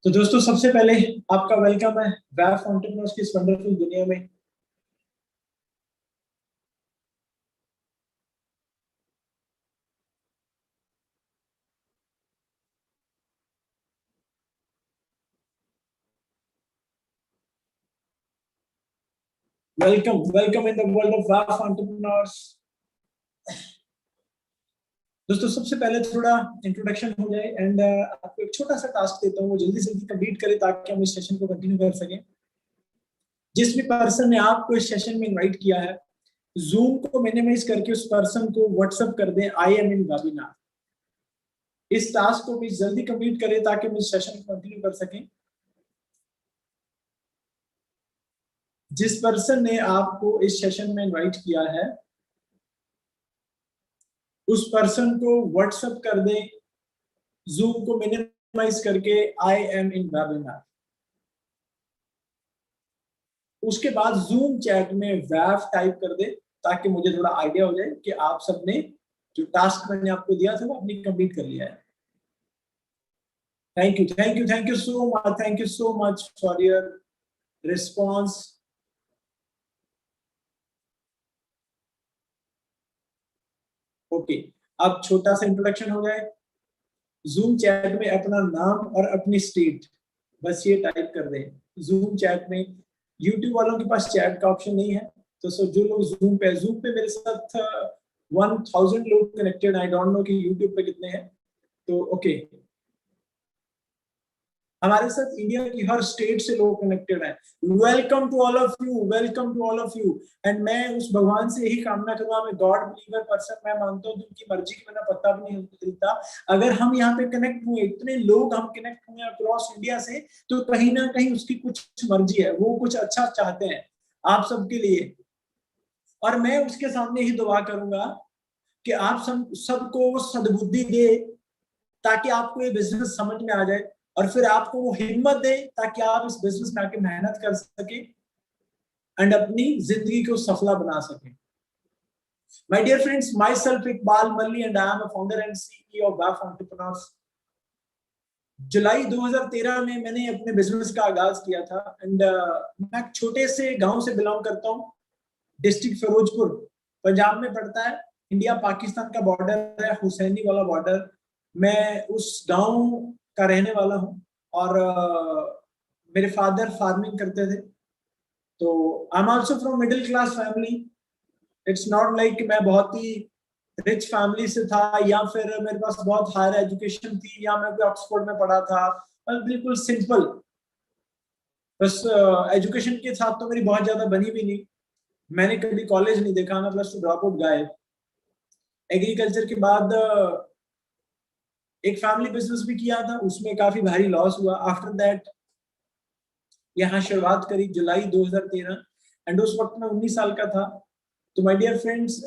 तो दोस्तों सबसे पहले आपका वेलकम है वैफ एंटरप्रेन्योर्स की इस वंडरफुल दुनिया में। Welcome welcome in the world of वैफ एंटरप्रेन्योर्स। दोस्तों सबसे पहले थोड़ा इंट्रोडक्शन हो जाए एंड आपको एक छोटा सा टास्क देता हूँ, वो जल्दी जल्दी कंप्लीट करें ताकि हम इस सेशन को कंटिन्यू कर सकें। जिस भी पर्सन ने आपको इस सेशन में इनवाइट किया है, जूम को मिनिमाइज करके उस पर्सन को व्हाट्सएप कर दें आई एम इन वेबिनार। इस टास्क को भी जल्दी कंप्लीट करें ताकि हम इस सेशन को कंटिन्यू कर सकें। जिस पर्सन ने आपको इस सेशन में इनवाइट किया है उस पर्सन को व्हाट्सएप कर दें जूम को मिनिमाइज करके आई एम इन वेबिनार। उसके बाद जूम चैट में वैफ टाइप कर दे ताकि मुझे थोड़ा आइडिया हो जाए कि आप सबने जो टास्क मैंने आपको दिया था वो आपने कंप्लीट कर लिया है। Thank you thank you thank you so much, thank you so much for your response. Okay, अब छोटा सा इंट्रोडक्शन हो जाए। जूम चैट में अपना नाम और अपनी स्टेट बस ये टाइप कर दें जूम चैट में। यूट्यूब वालों के पास चैट का ऑप्शन नहीं है, तो जो लोग जूम पे मेरे साथ 1000 लोग कनेक्टेड, आई डोंट नो कि यूट्यूब पे कितने हैं। तो ओके, हमारे साथ इंडिया की हर स्टेट से लोग कनेक्टेड हैं। Welcome to all of you, welcome to all of you. And मैं उस भगवान से यही कामना करूंगा, मैं गॉड बिलीवर पर्सन, मैं मानता हूँ उनकी मर्जी के बिना पता भी नहीं चलता। अगर हम यहाँ पे कनेक्ट हुए, इतने लोग हम कनेक्ट हुए अक्रॉस इंडिया से, तो कहीं ना कहीं उसकी कुछ मर्जी है, वो कुछ अच्छा चाहते हैं आप सबके लिए। और मैं उसके सामने ही दुआ करूंगा कि आप सबको वो सद्बुद्धि दे ताकि आपको ये बिजनेस समझ में आ जाए, और फिर आपको वो हिम्मत दे ताकि आप इस बिजनेस में आके मेहनत कर सके एंड अपनी जिंदगी को सफला बना सके। My dear friends, myself Iqbal Malli and I am a founder and CEO of वैफ एंटरप्रेन्योर्स। जुलाई 2013 में मैंने अपने बिजनेस का आगाज किया था एंड मैं एक छोटे से गांव से बिलोंग करता हूँ। डिस्ट्रिक्ट फिरोजपुर पंजाब में पड़ता है। इंडिया पाकिस्तान का बॉर्डर है, हुसैनी वाला बॉर्डर। मैं उस गांव का रहने वाला हूँ और मेरे फादर फार्मिंग करते थे। तो I am also from middle class family. It's not like मैं बहुत ही रिच फैमिली से था या फिर मेरे पास बहुत हायर एजुकेशन थी या मैं कोई ऑक्सफोर्ड में पढ़ा था। बिल्कुल सिंपल। बस एजुकेशन के साथ तो मेरी बहुत ज्यादा बनी भी नहीं। मैंने कभी कॉलेज नहीं देखा, मैं प्लस टू ड्रॉप आउट गाय। एग्रीकल्चर के बाद एक फैमिली बिजनेस भी किया था, उसमें काफी भारी लॉस हुआ। आफ्टर दैट यहाँ शुरुआत करी जुलाई 2013 एंड उस वक्त मैं 19 साल का था। तो माय डियर फ्रेंड्स,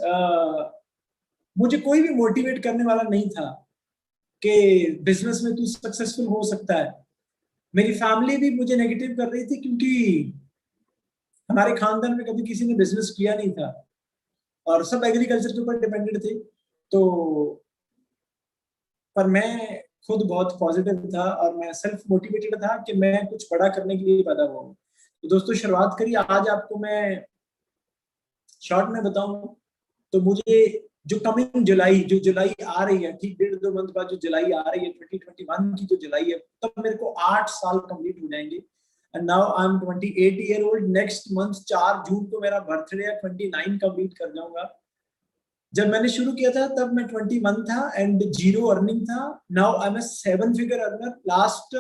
मुझे कोई भी मोटिवेट करने वाला नहीं था कि बिजनेस में तू सक्सेसफुल हो सकता है। मेरी फैमिली भी मुझे नेगेटिव कर रही थी क्योंकि हमारे खानदान में कभी किसी ने बिजनेस किया नहीं था और सब एग्रीकल्चर के ऊपर डिपेंडेंट थे। तो पर मैं खुद बहुत पॉजिटिव था और मैं सेल्फ मोटिवेटेड था कि मैं कुछ बड़ा करने के लिए पैदा हुआ हूँ। तो दोस्तों शुरुआत करिए। आज आपको मैं शॉर्ट में बताऊं तो मुझे जो कमिंग जुलाई, जो जुलाई आ रही है, ठीक 1.5-2 मंथ बाद जो जुलाई आ रही है 2021 की जो जुलाई है, तब मेरे को 8 साल कंप्लीट हो जाएंगे। And now I M 28 year old. Next month 4 जून को मेरा बर्थडे है, 29 कंप्लीट कर जाऊंगा। जब मैंने शुरू किया था तब मैं 21 था एंड जीरो अर्निंग था। Now I M 7 figure earner. Last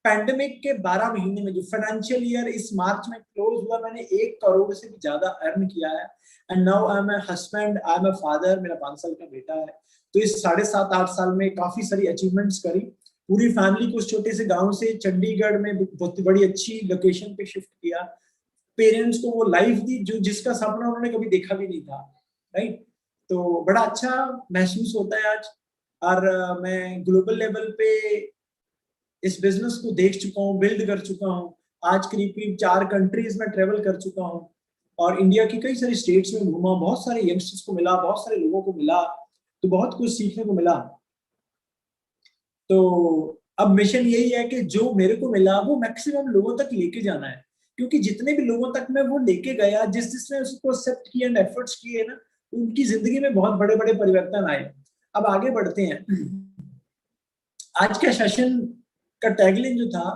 pandemic के 12 महीने में जो फाइनेंशियल ईयर इस मार्च में क्लोज हुआ, मैंने 1 करोड़ से भी ज्यादा अर्न किया है। And now I am a husband, I am a father, मेरा 5 साल का बेटा है। तो इस 7.5-8 साल में काफी सारी अचीवमेंट्स करी। पूरी फैमिली को उस छोटे से गांव से चंडीगढ़ में बहुत बड़ी अच्छी लोकेशन पे शिफ्ट किया। पेरेंट्स को वो लाइफ दी जो जिसका सपना उन्होंने कभी देखा भी नहीं था। राइट। तो बड़ा अच्छा महसूस होता है आज। और मैं ग्लोबल लेवल पे इस बिजनेस को देख चुका हूँ, बिल्ड कर चुका हूँ। आज करीब करीब 4 कंट्रीज में ट्रेवल कर चुका हूँ और इंडिया की कई सारी स्टेट्स में घूमा। बहुत सारे यंगस्टर्स को मिला, बहुत सारे लोगों को मिला, तो बहुत कुछ सीखने को मिला। तो अब मिशन यही है कि जो मेरे को मिला वो मैक्सिमम लोगों तक लेके जाना है, क्योंकि जितने भी लोगों तक मैं वो लेके गया, जिसने उसको एक्सेप्ट किया एंड एफर्ट्स किए ना, उनकी जिंदगी में बहुत बड़े बड़े परिवर्तन आए। अब आगे बढ़ते हैं। आज का सेशन का टैगलाइन जो था,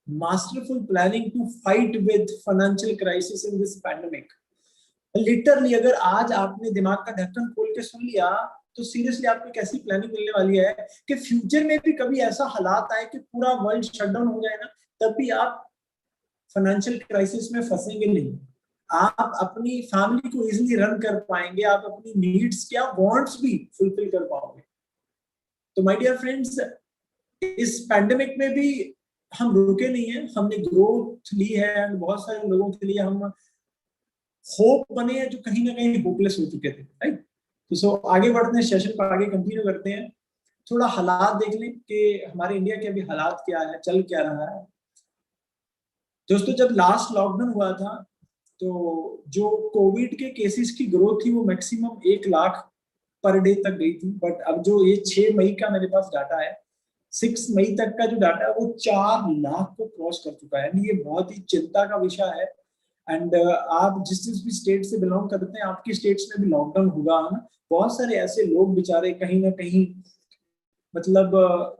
masterful planning to fight with financial crisis in this pandemic. Literally अगर आज आपने दिमाग का ढक्कन खोल के सुन लिया, तो सीरियसली आपको कैसी प्लानिंग मिलने वाली है कि फ्यूचर में भी कभी ऐसा हालात आए कि पूरा वर्ल्ड शटडाउन हो जाए ना, तब भी आप फाइनेंशियल क्राइसिस में फंसेंगे नहीं। आप अपनी फैमिली को इजीली रन कर पाएंगे, आप अपनी नीड्स क्या वांट्स भी फुलफिल कर पाओगे। तो माय डियर फ्रेंड्स, इस पैंडेमिक में भी हम रुके नहीं है, हमने ग्रोथ ली है एंड बहुत सारे लोगों के लिए हम होप बने हैं जो कहीं ना कहीं होपलेस हो चुके थे, राइट। तो सो आगे बढ़ते हैं, सेशन को आगे कंटिन्यू करते हैं। थोड़ा हालात देख लें कि हमारे इंडिया के अभी हालात क्या है, चल क्या रहा है। दोस्तों, जब लास्ट लॉकडाउन हुआ था तो जो कोविड के केसेस की ग्रोथ थी वो मैक्सिमम 1 लाख पर डे तक गई थी। बट अब जो ये 6 मई का मेरे पास डाटा है, 6 मई तक का जो डाटा है वो 4 लाख को क्रॉस कर चुका है। ये बहुत ही चिंता का विषय है। एंड आप जिस जिस भी स्टेट से बिलोंग करते हैं, आपकी स्टेट्स में भी लॉकडाउन होगा ना। बहुत सारे ऐसे लोग बेचारे कहीं ना कहीं, मतलब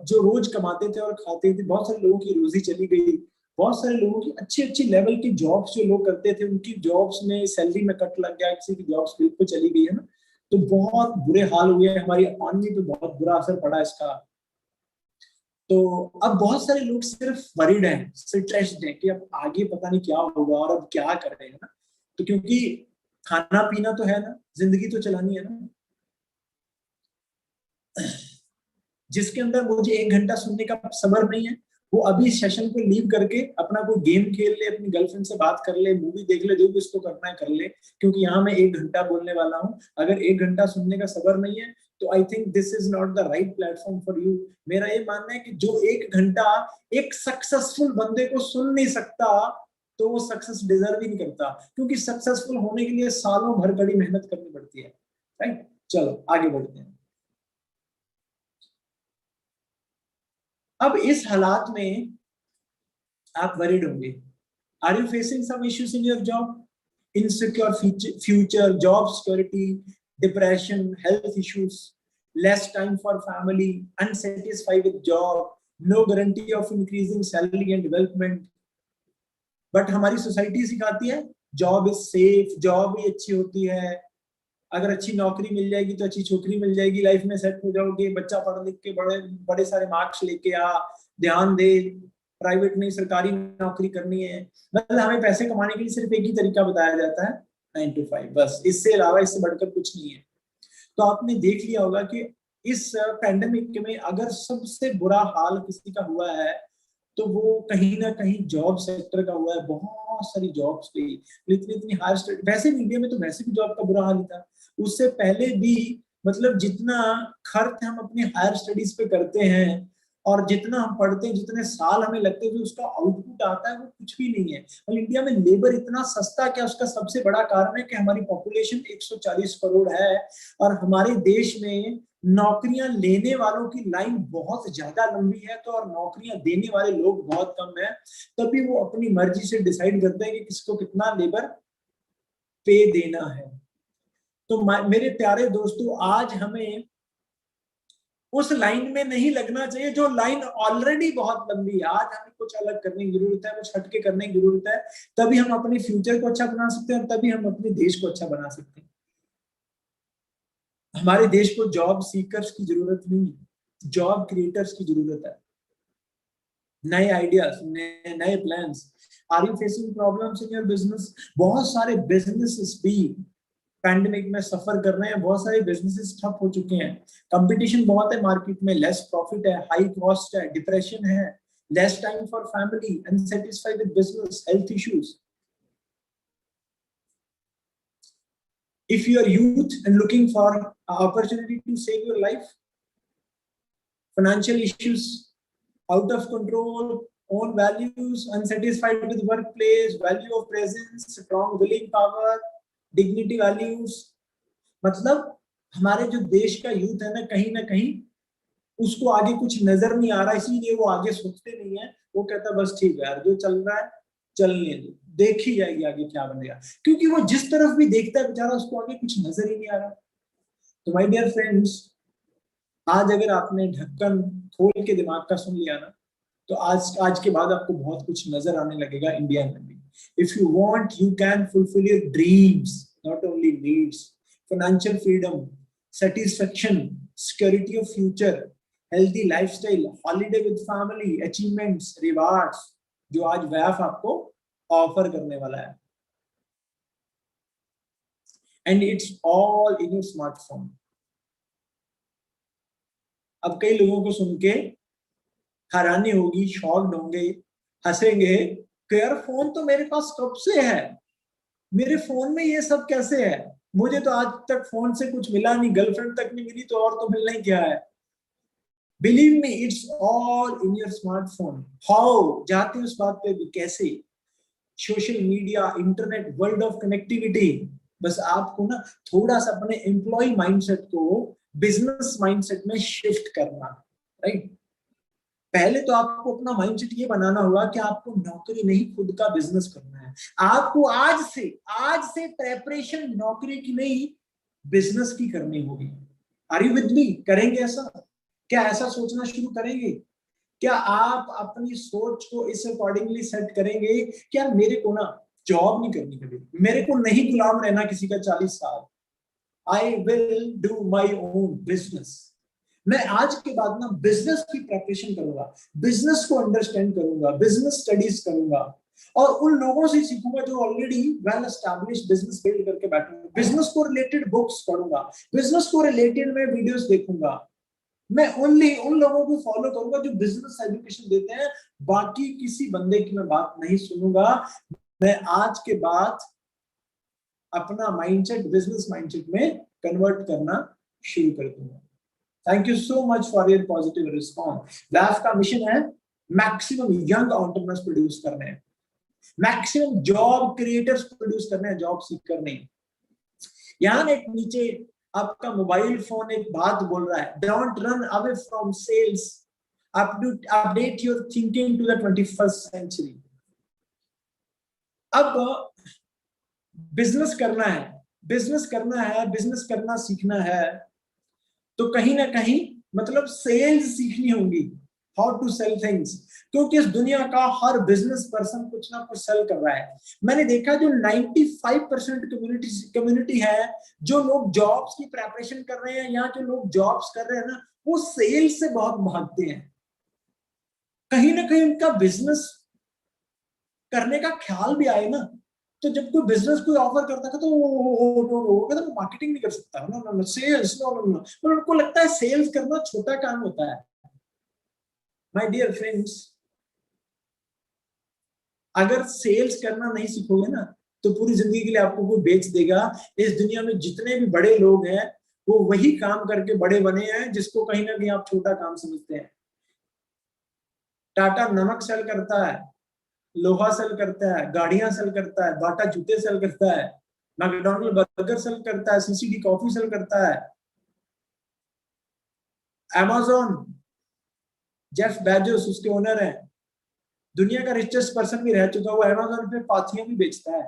जो रोज कमाते थे और खाते थे, बहुत सारे लोगों की रोजी चली गई। बहुत सारे लोगों की अच्छी अच्छी लेवल की जॉब्स जो लोग करते थे, उनकी जॉब्स में सैलरी में कट लग गया, किसी की जॉब्स बिल्कुल चली गई है ना। तो बहुत बुरे हाल हुए, हमारी इकॉनमी पे बहुत बुरा असर पड़ा इसका। तो अब बहुत सारे लोग सिर्फ वरीड हैं, स्ट्रेस्ड हैं कि अब आगे पता नहीं क्या होगा और अब क्या कर रहे हैं ना। तो क्योंकि खाना पीना तो है ना, जिंदगी तो चलानी है ना। जिसके अंदर मुझे 1 घंटा सुनने का सब्र नहीं है, वो अभी सेशन को लीव करके अपना कोई गेम खेल ले, अपनी गर्लफ्रेंड से बात कर ले, मूवी देख ले, जो भी उसको करना है कर ले, क्योंकि यहाँ मैं 1 घंटा बोलने वाला हूँ। अगर 1 घंटा सुनने का सब्र नहीं है तो I think this is not the right platform for you. मेरा ये मानना है कि जो 1 घंटा एक सक्सेसफुल बंदे को सुन नहीं सकता, तो वो सक्सेस डिजर्व ही नहीं करता, क्योंकि सक्सेसफुल होने के लिए सालों भर कड़ी मेहनत करनी पड़ती है, राइट। चलो आगे बढ़ते हैं। अब इस हालात में आप वरीड होंगे। Are you facing some issues in your job? Insecure future, job security, depression, health issues, less time for family, unsatisfied with job, no guarantee of increasing salary and development. But हमारी society सिखाती है job is safe, job ही अच्छी होती है, अगर अच्छी नौकरी मिल जाएगी तो अच्छी छोकरी मिल जाएगी, लाइफ में सेट हो जाओगे, बच्चा पढ़ लिख के बड़े बड़े सारे मार्क्स लेके आ, ध्यान दे, प्राइवेट नहीं सरकारी नौकरी करनी है। मतलब हमें पैसे कमाने के लिए सिर्फ एक ही तरीका बताया जाता है, 9 to 5, बस। इससे अलावा, इससे बढ़कर कुछ नहीं है। तो आपने देख लिया होगा कि इस पैंडेमिक में अगर सबसे बुरा हाल किसी का हुआ है तो वो कहीं ना कहीं जॉब सेक्टर का हुआ है। बहुत सारी जॉब्स गई, इतनी इतनी हायर स्टडी। वैसे भी इंडिया में तो वैसे भी जॉब का बुरा हाल ही था उससे पहले भी। मतलब जितना खर्च हम अपनी हायर स्टडीज पे करते हैं और जितना हम पढ़ते हैं, जितने साल हमें लगते हैं, जो उसका आउटपुट आता है वो कुछ भी नहीं है। और इंडिया में लेबर इतना सस्ता, क्या उसका सबसे बड़ा कारण है कि हमारी पॉपुलेशन 140 करोड़ है और हमारे देश में नौकरियां लेने वालों की लाइन बहुत ज्यादा लंबी है, तो और नौकरियां देने वाले लोग बहुत कम है। तभी वो अपनी मर्जी से डिसाइड करते हैं कि किसको कितना लेबर पे देना है। तो मेरे प्यारे दोस्तों, आज हमें उस लाइन में नहीं लगना चाहिए जो लाइन ऑलरेडी बहुत लंबी है। आज हमें कुछ अलग करने की जरूरत है, कुछ हटके करने की जरूरत है। तभी हम अपने फ्यूचर को अच्छा बना सकते हैं और तभी हम अपने देश को अच्छा बना सकते हैं। हमारे देश को जॉब सीकर्स की जरूरत नहीं है, जॉब क्रिएटर्स की जरूरत है। नए आइडियाज, नए plans. Are you facing problems in your business? बहुत सारे बिजनेसेस भी पैंडेमिक में सफर कर रहे हैं, बहुत सारे बिजनेसेस ठप हो चुके हैं। कंपटीशन बहुत है मार्केट में, लेस प्रॉफिट है, हाई कॉस्ट है, डिप्रेशन है, less time for family, unsatisfied with business, health issues. If you are youth and looking for an opportunity to save your life, financial issues, out of control, own values, unsatisfied with workplace, value of presence, strong willing power, dignity values, मतलब हमारे जो देश का youth है ना कहीं उसको आगे कुछ नजर नहीं आ रहा, इसीलिए वो आगे सोचते नहीं है। वो कहता बस ठीक है यार, जो चल रहा है चलने दो, देखी जाएगी आगे क्या बनेगा, क्योंकि वो जिस तरफ भी देखता है बेचारा उसको आगे कुछ नजर ही नहीं आ रहा। तो माय डियर फ्रेंड्स, आज अगर आपने ढक्कन खोल के दिमाग का सुन लिया ना, तो आज आज के बाद आपको बहुत कुछ नजर आने लगेगा इंडिया में भी। If you want you can fulfil your dreams, not only needs, financial freedom, satisfaction, security of future, healthy lifestyle, holiday with family, achievements, rewards, जो आज वैफ आपको ऑफर करने वाला है। And it's all in your smartphone. अब कई लोगों को सुन के हैरानी होगी, शॉक्ड होंगे, हंसेंगे कि यार फोन तो मेरे पास कब से है, मेरे फोन में ये सब कैसे है, मुझे तो आज तक फोन से कुछ मिला नहीं, गर्लफ्रेंड तक नहीं मिली, तो और तो मिलना ही क्या है। Believe me, it's all in your smartphone. How जाते उस बात पे भी, कैसे? Social media, internet, world of connectivity. बस आपको ना थोड़ा सा अपने एम्प्लॉय माइंडसेट को बिजनेस माइंडसेट में शिफ्ट करना, राइट। पहले तो आपको अपना माइंडसेट ये बनाना होगा कि आपको नौकरी नहीं, खुद का बिजनेस करना है। आपको आज से प्रेपरेशन नौकरी की नहीं, बिजनेस की करनी होगी। Are you with me? करेंगे ऐसा? क्या ऐसा सोचना शुरू करेंगे? क्या आप अपनी सोच को इस अकॉर्डिंगली सेट करेंगे कि यार मेरे को ना जॉब नहीं करनी, कभी मेरे को नहीं गुलाम रहना किसी का 40 साल, I will do my own business. मैं आज के बाद ना बिजनेस की प्रिपरेशन करूंगा, बिजनेस को अंडरस्टैंड करूंगा, बिजनेस स्टडीज करूंगा, और उन लोगों से सीखूंगा जो already well established business build करके बैठे हैं। बिजनेस को रिलेटेड बुक्स पढ़ूंगा, बिजनेस को रिलेटेड मैं वीडियोस देखूंगा। मैं ओनली उन लोगों को फॉलो करूंगा जो बिजनेस एजुकेशन देते हैं, बाकी किसी बंदे की मैं बात नहीं सुनूंगा। मैं आज के बाद अपना माइंडसेट बिजनेस माइंडसेट में कन्वर्ट करना शुरू कर दूंगा। Thank you so much for your positive response. लैफ का मिशन है मैक्सिमम यंग एंटरप्रेन्योर्स प्रोड्यूस करने हैं, मैक्सिमम जॉब क्रिएटर्स प्रोड्यूस करने हैं, जॉब सीकर नहीं। यहाँ एक नीचे आपका मोबाइल फोन एक बात बोल रहा है, don't run away from sales, update your thinking to the 21st century. अब बिजनेस करना है, बिजनेस करना है, बिजनेस करना सीखना है, तो कहीं ना कहीं मतलब सेल्स सीखनी होगी, हाउ टू सेल थिंग्स, क्योंकि इस दुनिया का हर बिजनेस पर्सन कुछ ना कुछ सेल कर रहा है। मैंने देखा जो 95% कम्युनिटी है, जो लोग जॉब्स की प्रिपरेशन कर रहे हैं, यहाँ जो लोग जॉब्स कर रहे हैं ना, वो सेल्स से बहुत भागते हैं। कहीं ना कहीं उनका बिजनेस करने का ख्याल भी आए ना, तो जब कोई बिजनेस कोई ऑफर करता है तो वो कहता है मार्केटिंग नहीं कर सकता, no no no sales, no no no, पर उनको लगता है सेल्स करना छोटा काम होता है। माय डियर फ्रेंड्स, अगर सेल्स करना नहीं सीखोगे ना, तो पूरी जिंदगी के लिए आपको कोई बेच देगा। इस दुनिया में जितने भी बड़े लोग हैं, वो वही काम करके बड़े बने हैं जिसको कहीं ना कहीं आप छोटा काम समझते हैं। टाटा नमक सेल करता है, लोहा सेल करता है, गाड़ियां सेल करता है, बाटा जूते सेल करता है, मैकडॉनल्ड बर्गर सेल करता है, सीसीडी कॉफी सेल करता है, अमेज़न, जेफ बेजोस उसके ओनर हैं, दुनिया का रिचेस्ट पर्सन भी रह चुका, वो अमेज़न पे पाथियां भी बेचता है।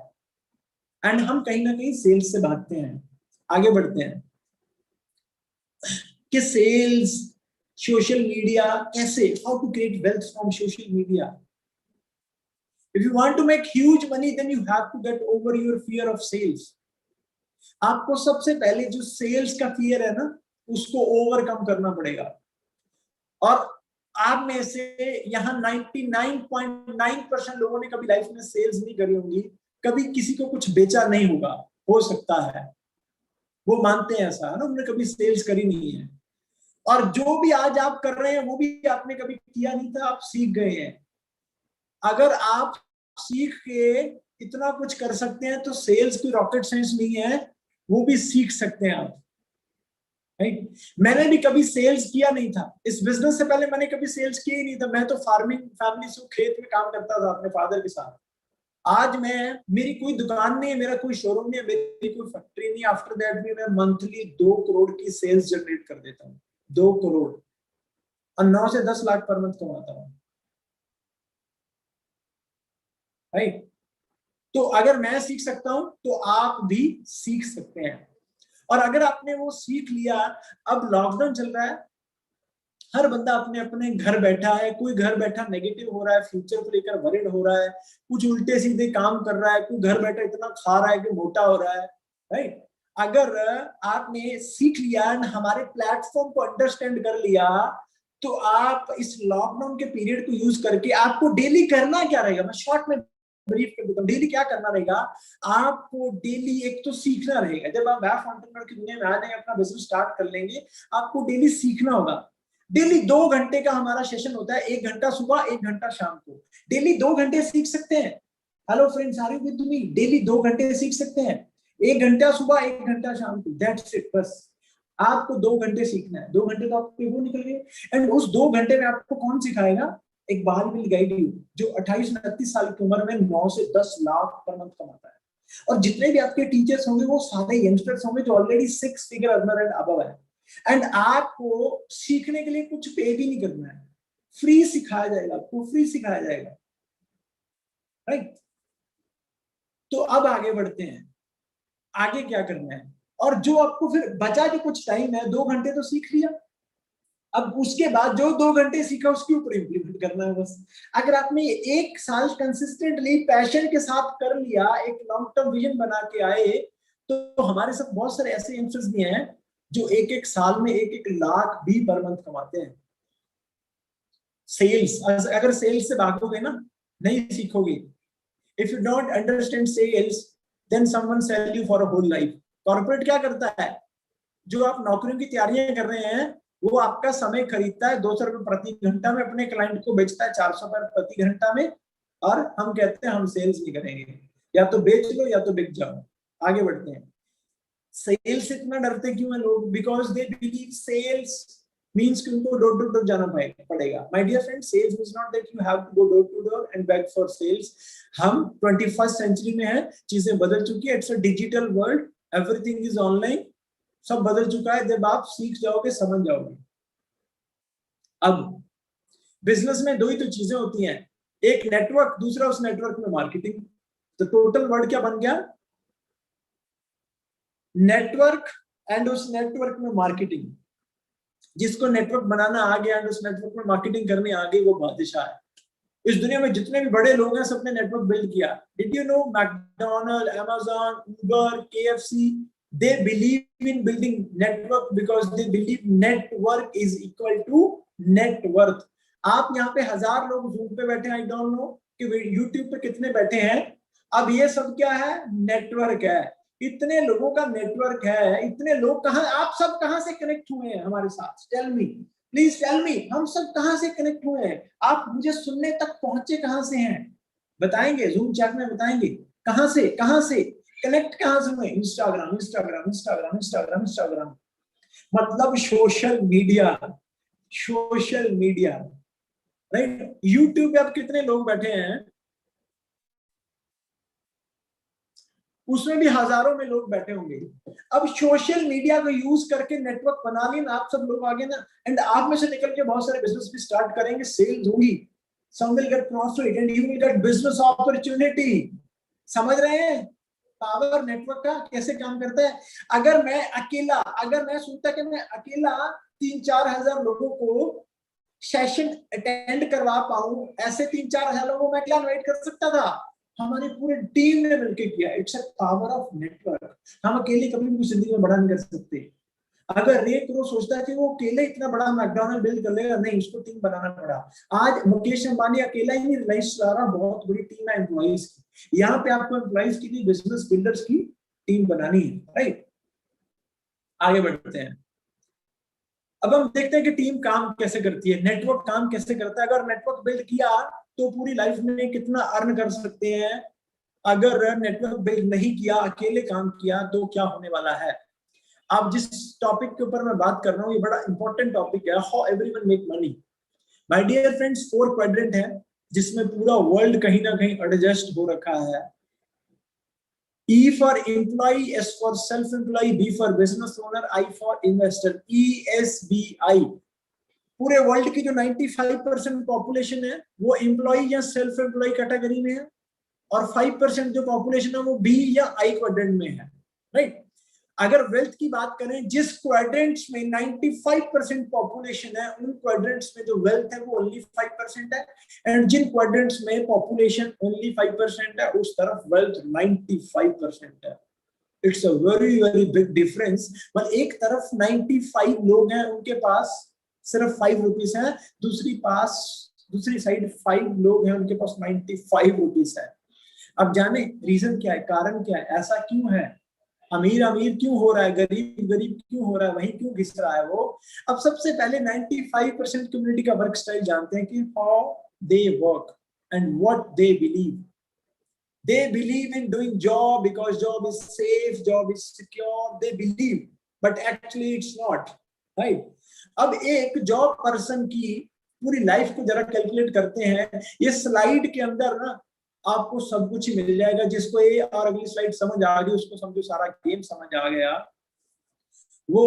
एंड हम कहीं ना कहीं सेल्स से भागते हैं, आगे बढ़ते हैं कि सेल्स, सोशल मीडिया कैसे, how to create wealth from social media. If you want to make huge money, then you have to get over your fear of sales. आपको सबसे पहले जो सेल्स का फियर है ना, उसको ओवरकम करना पड़ेगा। और आप में से यहाँ 99.9% लोगों ने कभी लाइफ में सेल्स नहीं करी होंगी, कभी किसी को कुछ बेचा नहीं होगा, हो सकता है, वो मानते हैं ऐसा है ना, उन्होंने कभी सेल्स करी नहीं है। और जो भी आज आप कर रहे हैं वो भी आपने कभी किया नहीं था, आप सीख गए हैं। अगर आप सीख के इतना कुछ कर सकते हैं तो सेल्स कोई रॉकेट साइंस नहीं है, वो भी सीख सकते हैं आप, राइट। मैंने भी कभी सेल्स किया नहीं था, इस बिजनेस से पहले मैंने कभी सेल्स किया ही नहीं था। मैं तो फार्मिंग फैमिली से खेत में काम करता था अपने फादर के साथ। आज मैं, मेरी कोई दुकान नहीं है, मेरा कोई शोरूम नहीं है, मेरी कोई फैक्ट्री नहीं। आफ्टर दैट भी मैं मंथली 2 करोड़ की सेल्स जनरेट कर देता हूँ, 2 करोड़। और 9 से 10 लाख पर मंथ कमाता हूँ, राइट। तो अगर मैं सीख सकता हूं तो आप भी सीख सकते हैं। और अगर आपने वो सीख लिया, अब लॉकडाउन चल रहा है, हर बंदा अपने अपने घर बैठा है, कोई घर बैठा नेगेटिव हो रहा है, फ्यूचर को लेकर वरिड हो रहा है, कुछ उल्टे सीधे काम कर रहा है, कोई घर बैठा इतना खा रहा है कि मोटा हो रहा है, राइट। अगर आपने सीख लिया, हमारे प्लेटफॉर्म को अंडरस्टैंड कर लिया, तो आप इस लॉकडाउन के पीरियड को यूज करके आपको डेली करना क्या रहेगा, मैं शॉर्ट में ब्रीफ कर देता हूँ। डेली क्या करना रहेगा, आपको डेली एक तो सीखना रहेगा। जब आप वैफ एंटरप्रेन्योर की दुनिया में आ जाएंगे, अपना बिजनेस स्टार्ट कर लेंगे, आपको डेली सीखना होगा। डेली 2 घंटे का हमारा सेशन होता है, 1 घंटा सुबह, 1 घंटा शाम को। डेली 2 घंटे सीख सकते हैं। Hello friends, are you with me? Daily 2 घंटे सीख सकते हैं, 1 घंटा सुबह, 1 घंटा शाम को, दैट्स इट। बस आपको 2 घंटे सीखना है, 2 घंटे तो आपके वो निकल गए। एंड उस 2 घंटे में आपको कौन सिखाएगा? एक बाल विल गाइड यू, जो 28-29 साल की उम्र में 9 से 10 लाख पर मंथ कमाता है। और जितने भी आपके टीचर्स होंगे वो सारे यंगस्टर्स होंगे जो already 6 figure earner and above है। एंड आपको सीखने के लिए कुछ पे भी नहीं करना है, फ्री सिखाया जाएगा, आपको फ्री सिखाया जाएगा, राइट। तो अब आगे बढ़ते हैं, आगे क्या करना है। और जो आपको फिर बचा जो कुछ टाइम है, 2 घंटे तो सीख लिया, अब उसके बाद जो 2 घंटे सीखा उसके ऊपर इंप्लीमेंट करना है बस। अगर आपने 1 साल कंसिस्टेंटली पैशन के साथ कर लिया, एक लॉन्ग टर्म विजन बना के आए, तो हमारे साथ बहुत सारे ऐसे यंगस्टर्स भी हैं जो 1-1 साल में 1-1 लाख भी पर मंथ कमाते हैं। सेल्स, अगर सेल्स से भागोगे ना, नहीं सीखोगे, if you don't understand sales, then someone sell you for a whole life. Corporate क्या करता है, जो आप नौकरियों की तैयारियां कर रहे हैं, वो आपका समय खरीदता है 200 रुपए प्रति घंटा में, अपने क्लाइंट को बेचता है 400 रुपए प्रति घंटा में, और हम कहते हैं हम सेल्स नहीं करेंगे। या तो बेच लो या तो बिक जाओ। आगे बढ़ते हैं। सेल्स से इतना डरते क्यों हैं लोग? Because they believe sales means कि उनको डोर टू डोर जाना पड़ेगा। My dear friend, sales means not that you have to go door to door and beg for sales. हम 21st सेंचुरी में हैं, चीजें बदल चुकी है, it's a digital world, everything is online, सब बदल चुका है। जब आप सीख जाओगे, समझ जाओगे। अब बिजनेस में 2 ही तो चीजें होती हैं, एक नेटवर्क, दूसरा उस नेटवर्क में मार्केटिंग। तो टोटल वर्ड क्या बन गया? नेटवर्क एंड उस नेटवर्क में मार्केटिंग। जिसको नेटवर्क बनाना आ गया एंड उस नेटवर्क में मार्केटिंग करने आ गई, वो बादशाह है। इस दुनिया में जितने भी बड़े लोग हैं, सबने नेटवर्क बिल्ड किया। Did you know McDonald, Amazon, Uber, KFC, they believe in building network because they believe network is equal to net worth। आप यहाँ पे 1000 लोग Zoom पे बैठे हैं, आई डोंट नो कि YouTube पे कितने बैठे हैं। अब ये सब क्या है? नेटवर्क है। इतने लोगों का नेटवर्क है, इतने लोग कहाँ, आप सब कहाँ से कनेक्ट हुए हैं हमारे साथ? Tell me, please tell me, हम सब कहाँ से कनेक्ट हुए हैं? आप मुझे सुनने तक पहुंचे कहाँ से हैं? बताएंगे, जूम चैट में बताएंगे कहाँ से, कहाँ से कनेक्ट, कहाँ से हुए? Instagram, Instagram, Instagram, Instagram, Instagram, मतलब social media, social media, right. YouTube पे अब कितने लोग बैठे हैं, उसमें भी हजारों में लोग बैठे होंगे। अब सोशल मीडिया को यूज करके नेटवर्क बना लिया आप सब लोग आगे ना, एंड आप में से निकल के बहुत सारे बिजनेस भी स्टार्ट करेंगे, सेल्स होंगी, some will get profit and you will get business opportunity। समझ रहे हैं पावर नेटवर्क का कैसे काम करता है? अगर मैं अकेला, अगर मैं सोचता कि मैं अकेला 3-4 हजार लोगों को सेशन अटेंड करवा पाऊं, ऐसे 3-4 हजार लोगों को मैं क्या इनवाइट कर सकता था? हमारी पूरी टीम ने मिलकर किया। It's a power of network. हम अकेले कभी भी जिंदगी में बड़ा नहीं कर सकते। अगर रे करो सोचता है कि वो अकेले इतना बड़ा मैकडॉनल्ड बिल्ड कर लेगा, नहीं, उसको टीम बनाना पड़ा। आज मुकेश अंबानी अकेला ही नहीं रिलायंस चला रहा, बहुत बड़ी टीम है एम्प्लॉइज की। यहाँ पे आपको एम्प्लॉइज की नहीं, बिजनेस बिल्डर्स की टीम बनानी है, राइट। आगे बढ़ते हैं। अब हम देखते हैं कि टीम काम कैसे करती है, नेटवर्क काम कैसे करता है। अगर नेटवर्क बिल्ड किया तो पूरी लाइफ में कितना अर्न कर सकते हैं। अगर नेटवर्क बिल्ड नहीं किया, अकेले काम किया, तो क्या होने वाला है। अब जिस टॉपिक के ऊपर मैं बात कर रहा हूँ, ये बड़ा इंपॉर्टेंट टॉपिक है, how everyone make money. My dear friends, 4 quadrant है जिसमें पूरा वर्ल्ड कहीं ना कहीं एडजस्ट हो रखा है। E for employee, S for self-employee, B for business owner, I for investor, ESBI। पूरे वर्ल्ड की जो 95% पॉपुलेशन है वो एम्प्लॉय या सेल्फ एम्प्लॉय कैटेगरी में है, और 5% जो पॉपुलेशन है वो बी या आई क्वाड्रेंट में है, राइट। अगर वेल्थ की बात करें, जिस क्वाड्रेंट्स में 95% पॉपुलेशन है, उन क्वाड्रेंट्स में जो वेल्थ है वो ओनली 5% है, एंड जिन क्वाड्रेंट्स में पॉपुलेशन ओनली 5% है, उस तरफ वेल्थ 95% है। It's a very very big difference. मतलब एक तरफ 95 लोग हैं, उनके पास सिर्फ 5 रुपीज है, दूसरी साइड 5 लोग हैं, उनके पास 95 रुपीज है। अब जाने रीजन क्या है, कारण क्या है, ऐसा क्यों है, अमीर अमीर क्यों हो रहा है, गरीब गरीब क्यों हो रहा है, वहीं क्यों घिस रहा है वो। अब सबसे पहले 95% कम्युनिटी का वर्क स्टाइल जानते हैं कि how they work and what they believe. They believe in doing job because job is safe, job is secure. They believe, but actually it's not, right? अब एक जॉब पर्सन की पूरी life को जरा calculate करते हैं। ये स्लाइड के अंदर ना आपको सब कुछ ही मिल जाएगा। जिसको ये और अगली स्लाइड समझ आ गई उसको समझो सारा गेम समझ आ गया। वो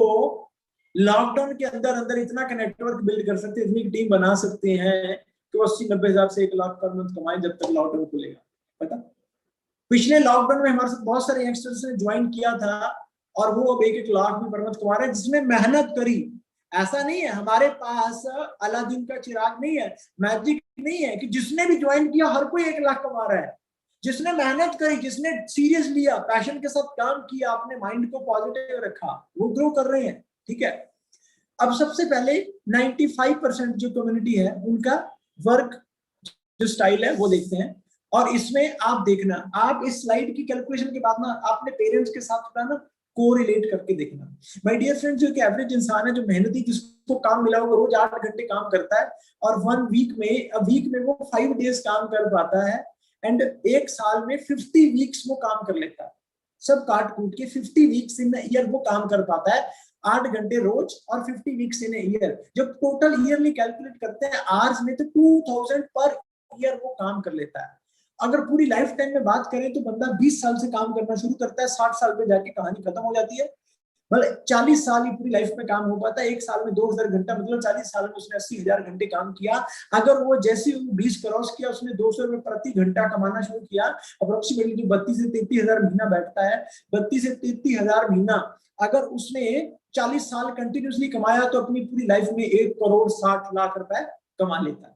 लॉकडाउन के अंदर अंदर इतना का नेटवर्क बिल्ड कर सकते हैं, इतनी टीम बना सकते हैं कि 80-90 हजार से 1 लाख पर मंथ कमाएं जब तक लॉकडाउन खुलेगा। पता, पिछले लॉकडाउन में हमारे साथ बहुत सारे यंगस्टर्स ने ज्वाइन किया था और वो अब 1-1 लाख में पर मंथ कमा रहे हैं, जिसने मेहनत करी। ऐसा नहीं है हमारे पास अलादीन का चिराग नहीं है, मैजिक नहीं है कि जिसने भी ज्वाइन किया हर कोई 1 लाख कमा रहा है। जिसने मेहनत करी, जिसने सीरियस लिया, पैशन के साथ काम किया, अपने माइंड को पॉजिटिव रखा, वो ग्रो कर रहे हैं। ठीक है, अब सबसे पहले 95% जो कम्युनिटी है उनका वर्क जो स्टाइल है वो देखते हैं। और इसमें आप देखना, आप इस स्लाइड की कैलकुलेशन के बाद ना अपने पेरेंट्स के साथ थोड़ा ना कोरिलेट करके देखना। माय डियर फ्रेंड्स, जो एक एवरेज इंसान है, जो मेहनती, जिसको काम मिला हुआ रोज 8 घंटे काम करता है और वीक में वो 5 डेज काम कर पाता है, एंड एक साल में 50 वीक्स वो काम कर लेता है। सब काट कूट के 50 वीक्स इन ईयर वो काम कर पाता है, 8 घंटे रोज और 50 वीक्स इन ईयर। जब टोटल ईयरली कैलकुलेट करते हैं आवर्स में, तो 2000 पर ईयर वो काम कर लेता है। अगर पूरी लाइफ टाइम में बात करें तो बंदा 20 साल से काम करना शुरू करता है, 60 साल पे जाके कहानी खत्म हो जाती है। मतलब 40 साल ही पूरी लाइफ में काम हो पाता है। एक साल में 2000 घंटा, मतलब 40 साल में उसने 80,000 घंटे काम किया। अगर वो जैसे 20 क्रॉस किया, उसने 200 रुपए प्रति घंटा कमाना शुरू किया। अप्रोक्सीमेटली जो 32 से 33 हजार महीना बैठता है, 32 से 33 हजार महीना अगर उसने 40 साल कंटिन्यूसली कमाया तो अपनी पूरी लाइफ में 1 करोड़ 60 लाख रुपए कमा लेता है।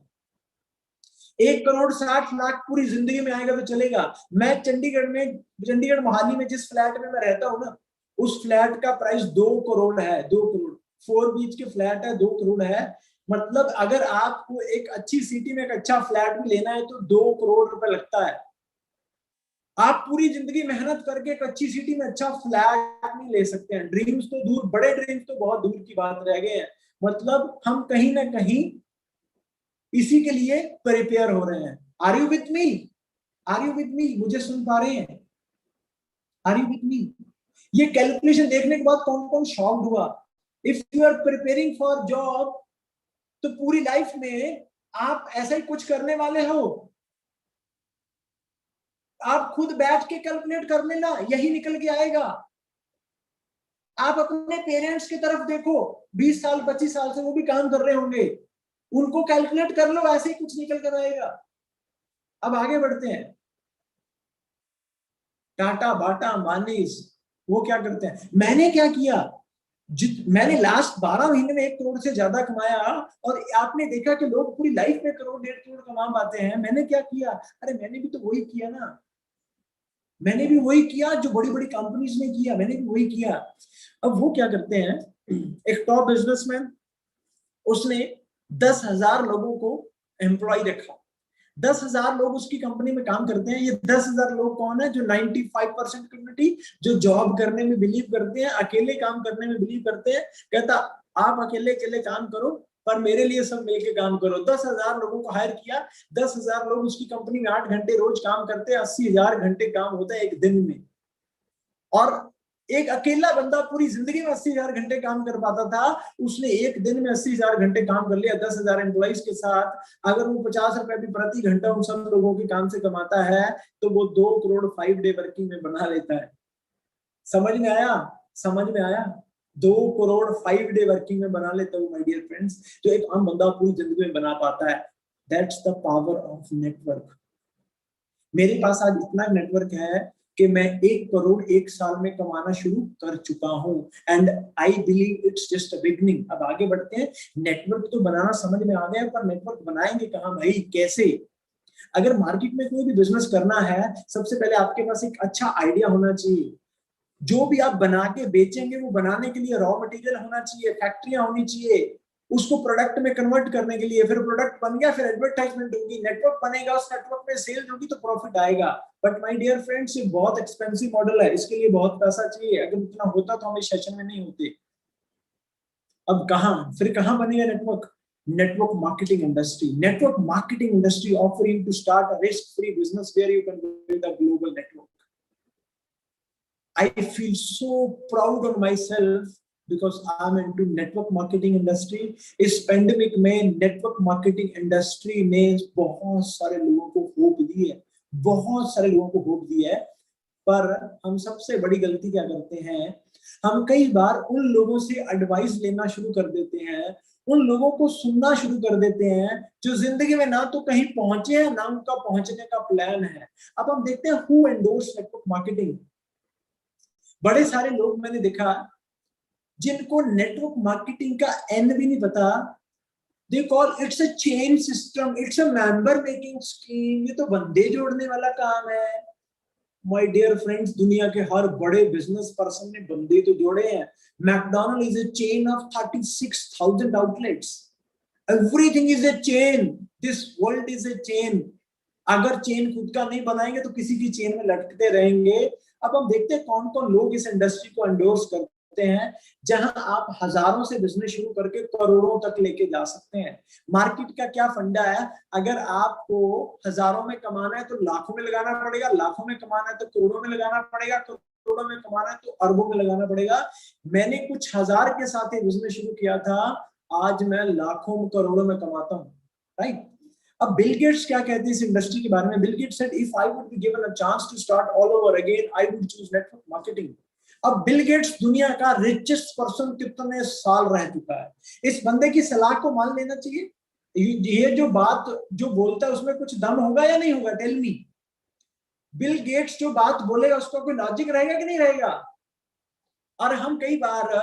1 करोड़ 60 लाख पूरी जिंदगी में आएगा तो चलेगा। मैं चंडीगढ़ मोहाली में जिस फ्लैट में मैं रहता हूँ ना, उस फ्लैट का प्राइस 2 करोड़ है। 2 करोड़ 4 बीच के फ्लैट है, 2 करोड़ है। मतलब अगर आपको एक अच्छी सिटी में एक अच्छा फ्लैट भी लेना है तो 2 करोड़ रुपए लगता है। आप पूरी जिंदगी मेहनत करके एक अच्छी सिटी में अच्छा फ्लैट नहीं ले सकते हैं। ड्रीम्स तो दूर, बड़े ड्रीम्स तो बहुत दूर की बात रह गए हैं। मतलब हम कहीं ना कहीं इसी के लिए प्रिपेयर हो रहे हैं। Are you with me? Are you with me? मुझे सुन पा रहे हैं? Are you with me? ये कैलकुलेशन देखने के बाद कौन कौन शॉक्ड हुआ? If you are preparing for job तो पूरी लाइफ में आप ऐसा ही कुछ करने वाले हो। आप खुद बैठ के कैलकुलेट कर लेना, यही निकल के आएगा। आप अपने पेरेंट्स की तरफ देखो, 20 साल 25 साल से वो भी काम कर रहे होंगे, उनको कैलकुलेट कर लो, ऐसे ही कुछ निकल कर आएगा। अब आगे बढ़ते हैं। टाटा, बाटा, अंबानीज वो क्या करते हैं? मैंने क्या किया, मैंने लास्ट 12 महीने में 1 करोड़ से ज्यादा कमाया, और आपने देखा कि लोग पूरी लाइफ में करोड़ 1.5 करोड़ कमा पाते हैं। मैंने क्या किया? अरे मैंने भी तो वही किया ना, मैंने भी वही किया जो बड़ी बड़ी कंपनीज ने किया, मैंने भी वही किया। अब वो क्या करते हैं, एक टॉप बिजनेसमैन, उसने 10,000 लोगों को एम्प्लॉय रखा। 10,000 लोग उसकी कंपनी में काम करते हैं। ये 10,000 लोग कौन है? जो 95% कम्युनिटी जो जॉब करने में बिलीव करते हैं, अकेले काम करने में बिलीव करते हैं। कहता आप अकेले अकेले काम करो पर मेरे लिए सब मिलके काम करो। 10,000 लोगों को हायर किया, 10,000 लोग उसकी कंपनी में 8 घंटे रोज काम करते हैं, 80,000 घंटे काम होता है एक दिन में। और एक अकेला बंदा पूरी जिंदगी में 80,000 घंटे काम कर पाता था, उसने एक दिन में 80,000 घंटे काम कर लिया 10,000 एम्प्लॉइज के साथ। अगर वो 50 रुपए भी प्रति घंटा उन सब लोगों के काम से कमाता है तो वो 2 करोड़ 5 डे वर्किंग में बना लेता है। समझ में आया? समझ में आया? 2 करोड़ 5 डे वर्किंग में बना लेता हूँ माय डियर फ्रेंड्स, जो एक आम बंदा पूरी जिंदगी में बना पाता है। That's the power of network. मेरे पास आज इतना नेटवर्क है कि मैं 1 करोड़ 1 साल में कमाना शुरू कर चुका हूं, and I believe it's just a beginning. अब आगे बढ़ते हैं। नेटवर्क तो बनाना समझ में आ गया, पर नेटवर्क बनाएंगे कहां भाई, कैसे? अगर मार्केट में कोई भी बिजनेस करना है, सबसे पहले आपके पास एक अच्छा आइडिया होना चाहिए। जो भी आप बना के बेचेंगे, वो बनाने के लिए रॉ मटेरियल होना चाहिए, फैक्ट्रियां होनी चाहिए, उसको प्रोडक्ट में कन्वर्ट करने के लिए। फिर प्रोडक्ट बन गया, फिर एडवर्टाइजमेंट होगी, नेटवर्क बनेगा, उस नेटवर्क में सेल होगी तो प्रॉफिट आएगा। बट माय डियर फ्रेंड्स, ये बहुत एक्सपेंसिव मॉडल है, इसके लिए बहुत पैसा चाहिए। अगर इतना होता तो हम इस सेशन में नहीं होते। अब फिर कहां बनेगा network? Network marketing industry. Network marketing industry offering to start a risk free business where you can build a global network. I feel so proud of myself because I'm into network marketing industry. इस pandemic में network marketing industry ने बहुत सारे लोगों को hope दी है, बहुत सारे लोगों को होप दी है। पर हम सबसे बड़ी गलती क्या करते हैं, हम कई बार उन लोगों से एडवाइस लेना शुरू कर देते हैं, उन लोगों को सुनना शुरू कर देते हैं जो जिंदगी में ना तो कहीं पहुंचे हैं, ना उनका पहुंचने का प्लान है। अब हम देखते हैं हु एंडोर्स नेटवर्क मार्केटिंग। बड़े सारे लोग मैंने देखा जिनको नेटवर्क मार्केटिंग का एन भी नहीं पता। They call it's a chain system, it's a member making scheme, ये तो बंदे जोड़ने वाला काम है। माय डियर फ्रेंड्स, दुनिया के हर बड़े बिजनेस पर्सन ने बंदे तो जोड़े हैं। McDonald is a chain of 36,000 outlets. Everything is a chain, this world is a chain. अगर चेन खुद का नहीं बनाएंगे तो किसी की चेन में लटकते रहेंगे। अब हम देखते हैं कौन कौन लोग इस इंडस्ट्री को एंडोर्स करते हैं, जहां आप हजारों से बिजनेस शुरू करके करोड़ों तक लेके जा सकते हैं। मार्केट का क्या फंडा है, अगर आपको हजारों में कमाना है तो लाखों में लगाना पड़ेगा, लाखों में कमाना है तो करोड़ों में लगाना पड़ेगा, करोड़ों में कमाना है तो अरबों में लगाना पड़ेगा। मैंने कुछ हजार के साथ ये बिजनेस शुरू किया था, आज मैं लाखों करोड़ों में कमाता हूँ, राइट? अब बिल गेट्स क्या कहते हैं इस इंडस्ट्री के बारे में? Bill Gates said if I would be given a chance to start all over again I would choose network marketing. अब बिल गेट्स दुनिया का रिचेस्ट पर्सन कितने साल रह चुका है, इस बंदे की सलाह को मान लेना चाहिए। ये जो बात जो बोलता है उसमें कुछ दम होगा या नहीं होगा? Tell me. बिल गेट्स जो बात बोलेगा उसका कोई लॉजिक रहेगा कि नहीं रहेगा? और हम कई बार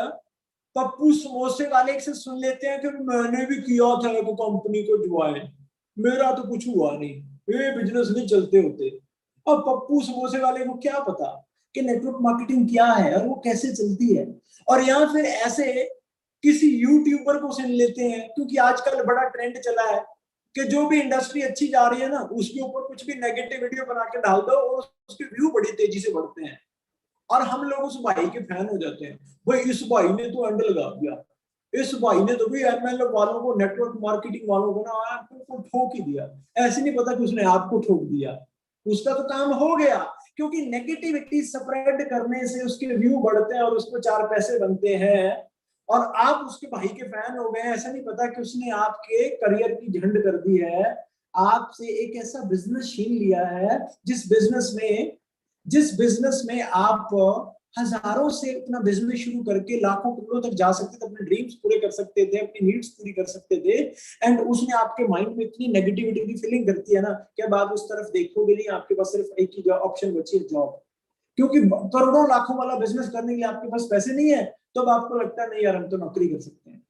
पप्पू समोसे वाले से सुन लेते हैं कि मैंने भी किया था एक कंपनी को ज्वाइन, मेरा तो कुछ हुआ नहीं, ये बिजनेस नहीं चलते होते। अब पप्पू समोसे वाले को क्या पता कि नेटवर्क मार्केटिंग क्या है और वो कैसे चलती है। और या फिर ऐसे किसी यूट्यूबर को सुन लेते हैं, क्योंकि आजकल बड़ा ट्रेंड चला है कि जो भी इंडस्ट्री अच्छी जा रही है ना, उसके ऊपर कुछ भी नेगेटिव वीडियो बना के डाल दो और उसके व्यू बड़ी तेजी से बढ़ते हैं, और हम लोग उस भाई के फैन हो जाते हैं। भाई इस भाई ने तो एंड लगा दिया, इस भाई ने तो भी एमएलए वालों को, नेटवर्क मार्केटिंग वालों को ना आपको ठोक ही दिया। ऐसे नहीं पता कि उसने आपको ठोक दिया, उसका तो काम हो गया, क्योंकि नेगेटिविटी स्प्रेड करने से उसके व्यू बढ़ते हैं और उसको 4 पैसे बनते हैं, और आप उसके भाई के फैन हो गए। ऐसा नहीं पता कि उसने आपके करियर की झंड कर दी है, आपसे एक ऐसा बिजनेस छीन लिया है जिस बिजनेस में आप हजारों से अपना बिजनेस शुरू करके लाखों करोड़ों तक जा सकते थे, अपने ड्रीम्स पूरे कर सकते थे, अपनी नीड्स पूरी कर सकते थे। एंड उसने आपके माइंड में इतनी नेगेटिविटी की फीलिंग करती है ना कि अब आप उस तरफ देखोगे नहीं, आपके पास सिर्फ एक ही ऑप्शन बची है, जॉब। क्योंकि करोड़ों लाखों वाला बिजनेस करने के लिए आपके पास पैसे नहीं है, तो अब आपको लगता है नहीं यार हम तो नौकरी कर सकते हैं।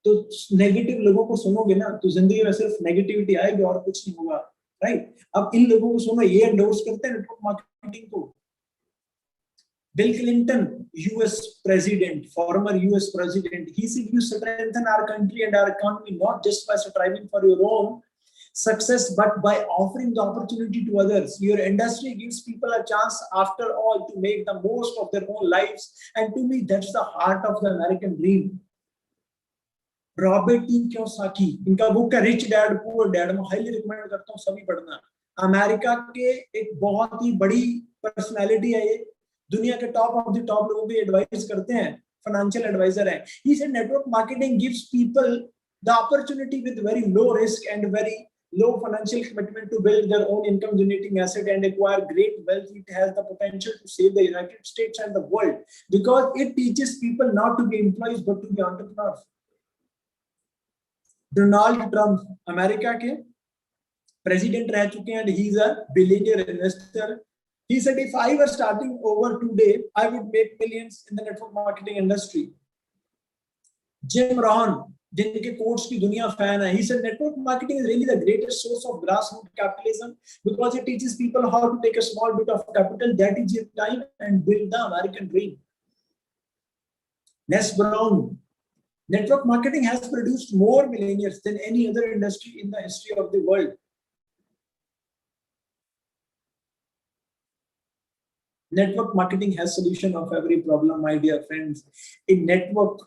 तो नेगेटिव लोगों को सुनोगे ना तो जिंदगी में सिर्फ नेगेटिविटी आएगी और कुछ नहीं होगा, राइट? अब इन लोगों को सुनो, ये एंडोर्स करते हैं नेटवर्क मार्केटिंग को। Bill Clinton, US president, former US president, he said you strengthen our country and our economy not just by striving for your own success, but by offering the opportunity to others. Your industry gives people a chance, after all, to make the most of their own lives. And to me, that's the heart of the American dream. Robert T Kiyosaki, इनका book है rich dad poor dad, मैं highly recommend करता हूँ सभी पढ़ना। America के एक बहुत ही बड़ी पर्सनालिटी है ये, दुनिया के टॉप ऑफ द टॉप लोगों को एडवाइस करते हैं, फाइनेंशियल एडवाइजर है। He said network marketing gives people the opportunity with very low risk and very low financial commitment to build their own income generating asset and acquire great wealth. It has the potential to save the United States and the world because it teaches people not to be employees but to be entrepreneurs. Donald Trump America के president रह चुके हैं and he is a billionaire investor. He said, if I were starting over today, I would make millions in the network marketing industry. Jim Rohn, जिनके course की दुनिया fan है, he said network marketing is really the greatest source of grassroots capitalism because it teaches people how to take a small bit of capital, that is your time, and build the American dream. Les Brown, network marketing has produced more millionaires than any other industry in the history of the world. Network marketing has solution of every problem, my dear friends. In network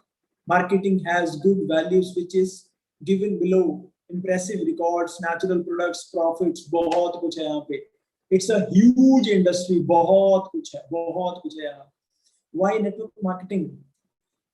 marketing has good values which is given below. Impressive records, natural products, profits, बहुत कुछ है यहाँ पे. It's a huge industry, बहुत कुछ है यहाँ. Why network marketing?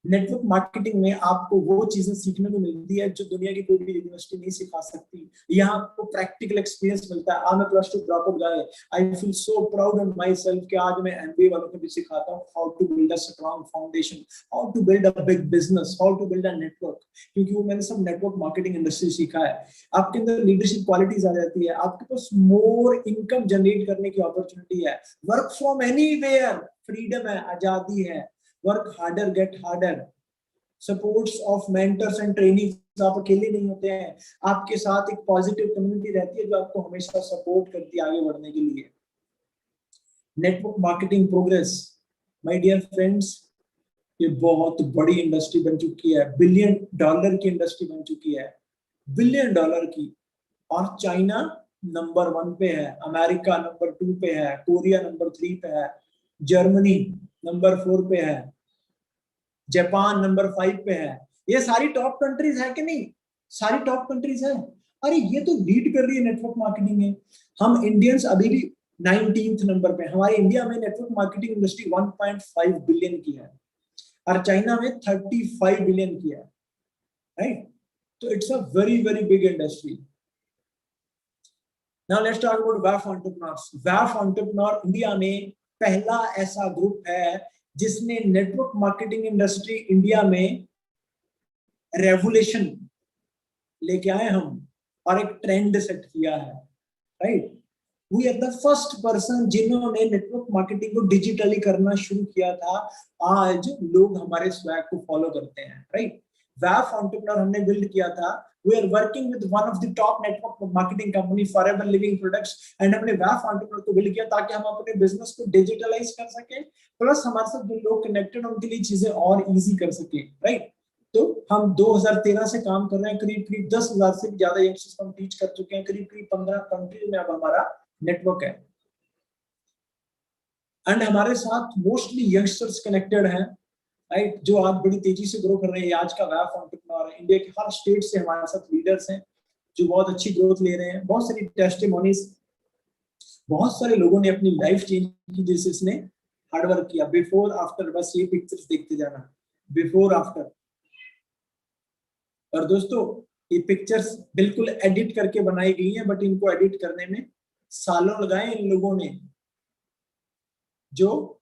Network marketing में आपको वो चीजें सीखने को मिलती है जो दुनिया की कोई भी यूनिवर्सिटी नहीं सिखा सकती. यहाँ आपको प्रैक्टिकल एक्सपीरियंस मिलता है. I'm a +2 dropout guy. I feel so proud on myself कि आज मैं MBA वालों को भी सिखाता हूँ how to build a strong foundation, how to build a big business, how to build a network. क्योंकि वो मैंने सब नेटवर्क मार्केटिंग इंडस्ट्री सीखा है. आपके अंदर लीडरशिप क्वालिटीज आ जाती है. आपके पास मोर इनकम जनरेट करने की अपॉर्चुनिटी है. वर्क फ्रॉम एनीवेयर, फ्रीडम है, आजादी है. Work harder, get harder. Supports of mentors and trainees. आप अकेले नहीं होते हैं. आपके साथ एक पॉजिटिव कम्युनिटी रहती है जो आपको हमेशा सपोर्ट करती है आगे बढ़ने के लिए. Network marketing progress, my dear friends, ये बहुत बड़ी इंडस्ट्री बन चुकी है. $1 बिलियन की इंडस्ट्री बन चुकी है. $1 बिलियन की. और चाइना नंबर 1 पे है, अमेरिका नंबर 2 पे है, कोरिया नंबर 3 पे है, जर्मनी नंबर 4 पे है, जापान नंबर 5 पे है. ये सारी टॉप कंट्रीज है कि नहीं? सारी टॉप कंट्रीज है. अरे ये तो लीड कर रही है नेटवर्क मार्केटिंग में. हम इंडियंस अभी भी 19th नंबर पे. हमारे इंडिया में नेटवर्क मार्केटिंग इंडस्ट्री 1.5 बिलियन की है और चाइना में 35 बिलियन की है. राइट? तो it's a very very big industry. Now let's talk about WAF entrepreneurs. WAF entrepreneur India में पहला ऐसा ग्रुप है जिसने नेटवर्क मार्केटिंग इंडस्ट्री इंडिया में रेवोल्यूशन लेके आए हम और एक ट्रेंड सेट किया है. Right? We are the first person जिन्होंने नेटवर्क मार्केटिंग को डिजिटली करना शुरू किया था. आज लोग हमारे स्वैग को फॉलो करते हैं. राइट? WAF एंटरप्रेन्योर हमने बिल्ड किया था. We are working with one of the top network marketing company, Forever Living Products, and हमने WAF एंटरप्रेन्योर को बिल्ड किया ताकि हम अपने बिजनेस को डिजिटलाइज कर सकें, प्लस हमारे साथ जो लोग कनेक्टेड उनके लिए चीजें और इजी कर सकें. राइट? तो हम 2013 से काम कर रहे हैं. करीब 10,000 से ज्यादा यंगस्टर्स को हम टीच कर चुके हैं. करीब 15 कंट्रीज में अब हमारा नेटवर्क है. एंड हमारे साथ मोस्टली यंगस्टर्स कनेक्टेड हैं. राइट? जो आज बड़ी तेजी से ग्रो कर रहे हैं. आज का WAF एंटरप्रेन्योर है. इंडिया के हर स्टेट से हमारे साथ लीडर्स हैं जो बहुत अच्छी ग्रोथ ले रहे हैं. बहुत सारी टेस्टिमोनीज, बहुत सारे लोगों ने अपनी लाइफ चेंज की जिसने हार्डवर्क किया. बिफोर आफ्टर, बस ये पिक्चर्स देखते जाना, बिफोर आफ्टर. और दोस्तों ये पिक्चर्स बिल्कुल एडिट करके बनाई गई हैं, बट इनको एडिट करने में सालों लगाए इन लोगों ने. जो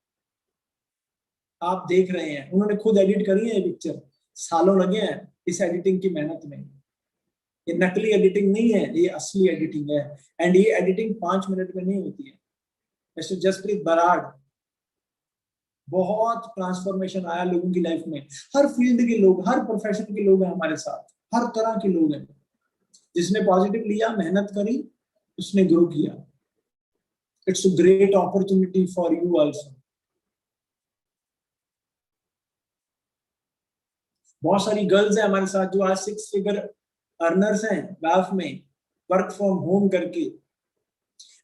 आप देख रहे हैं उन्होंने खुद एडिट करी है ये पिक्चर. सालों लगे हैं इस एडिटिंग की मेहनत में. ये नकली एडिटिंग नहीं है, ये असली एडिटिंग है. एंड ये एडिटिंग 5 मिनट में नहीं होती है. मिस्टर जसप्रीत बराड़, बहुत ट्रांसफॉर्मेशन आया लोगों की लाइफ में. हर फील्ड के लोग, हर प्रोफेशन के लोग हैं हमारे साथ. हर तरह के लोग हैं. जिसने पॉजिटिव लिया, मेहनत करी, उसने ग्रो किया. It's a great opportunity for you also. बहुत सारी गर्ल्स हैं हमारे साथ जो आज 6 फिगर अर्नर्स हैं WAF में, वर्क फ्रॉम होम करके.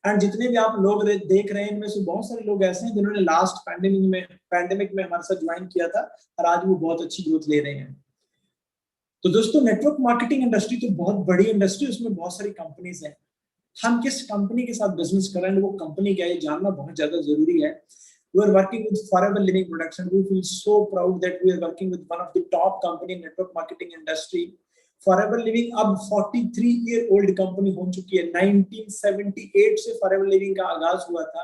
एंड जितने भी आप लोग देख रहे हैं इनमें से बहुत सारे लोग ऐसे हैं जिन्होंने लास्ट पैंडेमिक में हमारे साथ ज्वाइन किया था और आज वो बहुत अच्छी ग्रोथ ले रहे हैं. तो दोस्तों नेटवर्क मार्केटिंग इंडस्ट्री तो बहुत बड़ी इंडस्ट्री, उसमें बहुत सारी कंपनीज हैं. हम किस कंपनी के साथ बिजनेस कर रहे हैं, वो कंपनी क्या है, जानना बहुत ज्यादा जरूरी है. We are working with Forever Living Products and we feel so proud that we are working with one of the top company in network marketing industry. Forever living अब 43 ईयर ओल्ड कंपनी हो चुकी है। 1978 से forever living का आगाज हुआ था,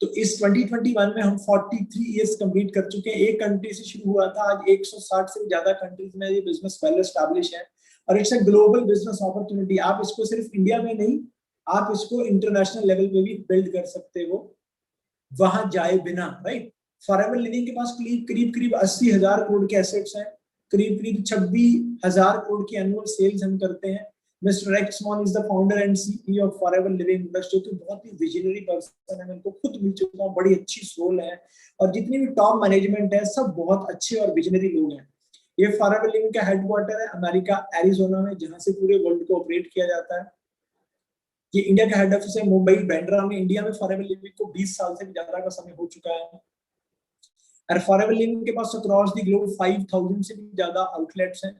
तो इस 2021 में हम 43 इयर्स कंप्लीट कर चुके हैं। एक कंट्री से शुरू हुआ था, आज 160 से ज्यादा कंट्रीज में ये बिजनेस वेल एस्टैब्लिश है और it's a global business opportunity. आप इसको सिर्फ इंडिया में नहीं, आप इसको इंटरनेशनल लेवल पे भी बिल्ड कर सकते हो वहां जाए बिना, राइट। फॉरएवर लिविंग के पास करीब 80,000 करोड़ के एसेट्स हैं, करीब 26,000 करोड़ की एनुअल सेल्स हम करते हैं। मिस्टर एक्समॉन is the founder and CEO of Forever Living industry, जो बहुत ही विजनरी पर्सन है, मैं उनको खुद मिल चुका हूँ, बड़ी अच्छी सोल है और जितनी भी टॉप मैनेजमेंट है सब बहुत अच्छे और विजनरी लोग हैं। ये फॉरएवर लिविंग का हेडक्वार्टर है अमेरिका एरिजोना में, जहां से पूरे वर्ल्ड को ऑपरेट किया जाता है। ये इंडिया का हेड ऑफिस है मुंबई बांद्रा में। इंडिया में फॉरएवर लिविंग को 20 साल से भी ज्यादा का समय हो चुका है और फॉरएवर लिविंग के पास अक्रॉस द ग्लोब 5,000 से भी ज्यादा आउटलेट्स हैं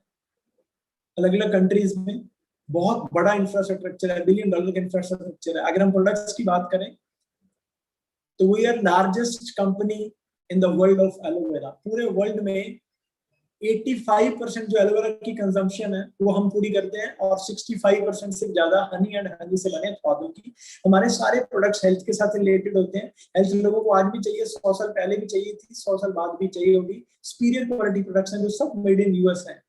अलग अलग कंट्रीज में। बहुत बड़ा इंफ्रास्ट्रक्चर है, $1 बिलियन का इंफ्रास्ट्रक्चर है। अगर हम प्रोडक्ट्स की बात करें तो we are largest company in the world of aloe vera. पूरे वर्ल्ड में 85% जो एलोवेरा की कंजम्पशन है वो हम पूरी करते हैं और 65% से ज्यादा हनी एंड हनी से बने उत्पादों की। हमारे सारे प्रोडक्ट्स हेल्थ के साथ रिलेटेड होते हैं। हेल्थ लोगों को आज भी चाहिए, 100 साल पहले भी चाहिए थी, 100 साल बाद भी चाहिए होगी। सुपीरियर क्वालिटी प्रोडक्ट्स हैं जो सब मेड इन यूएस हैं।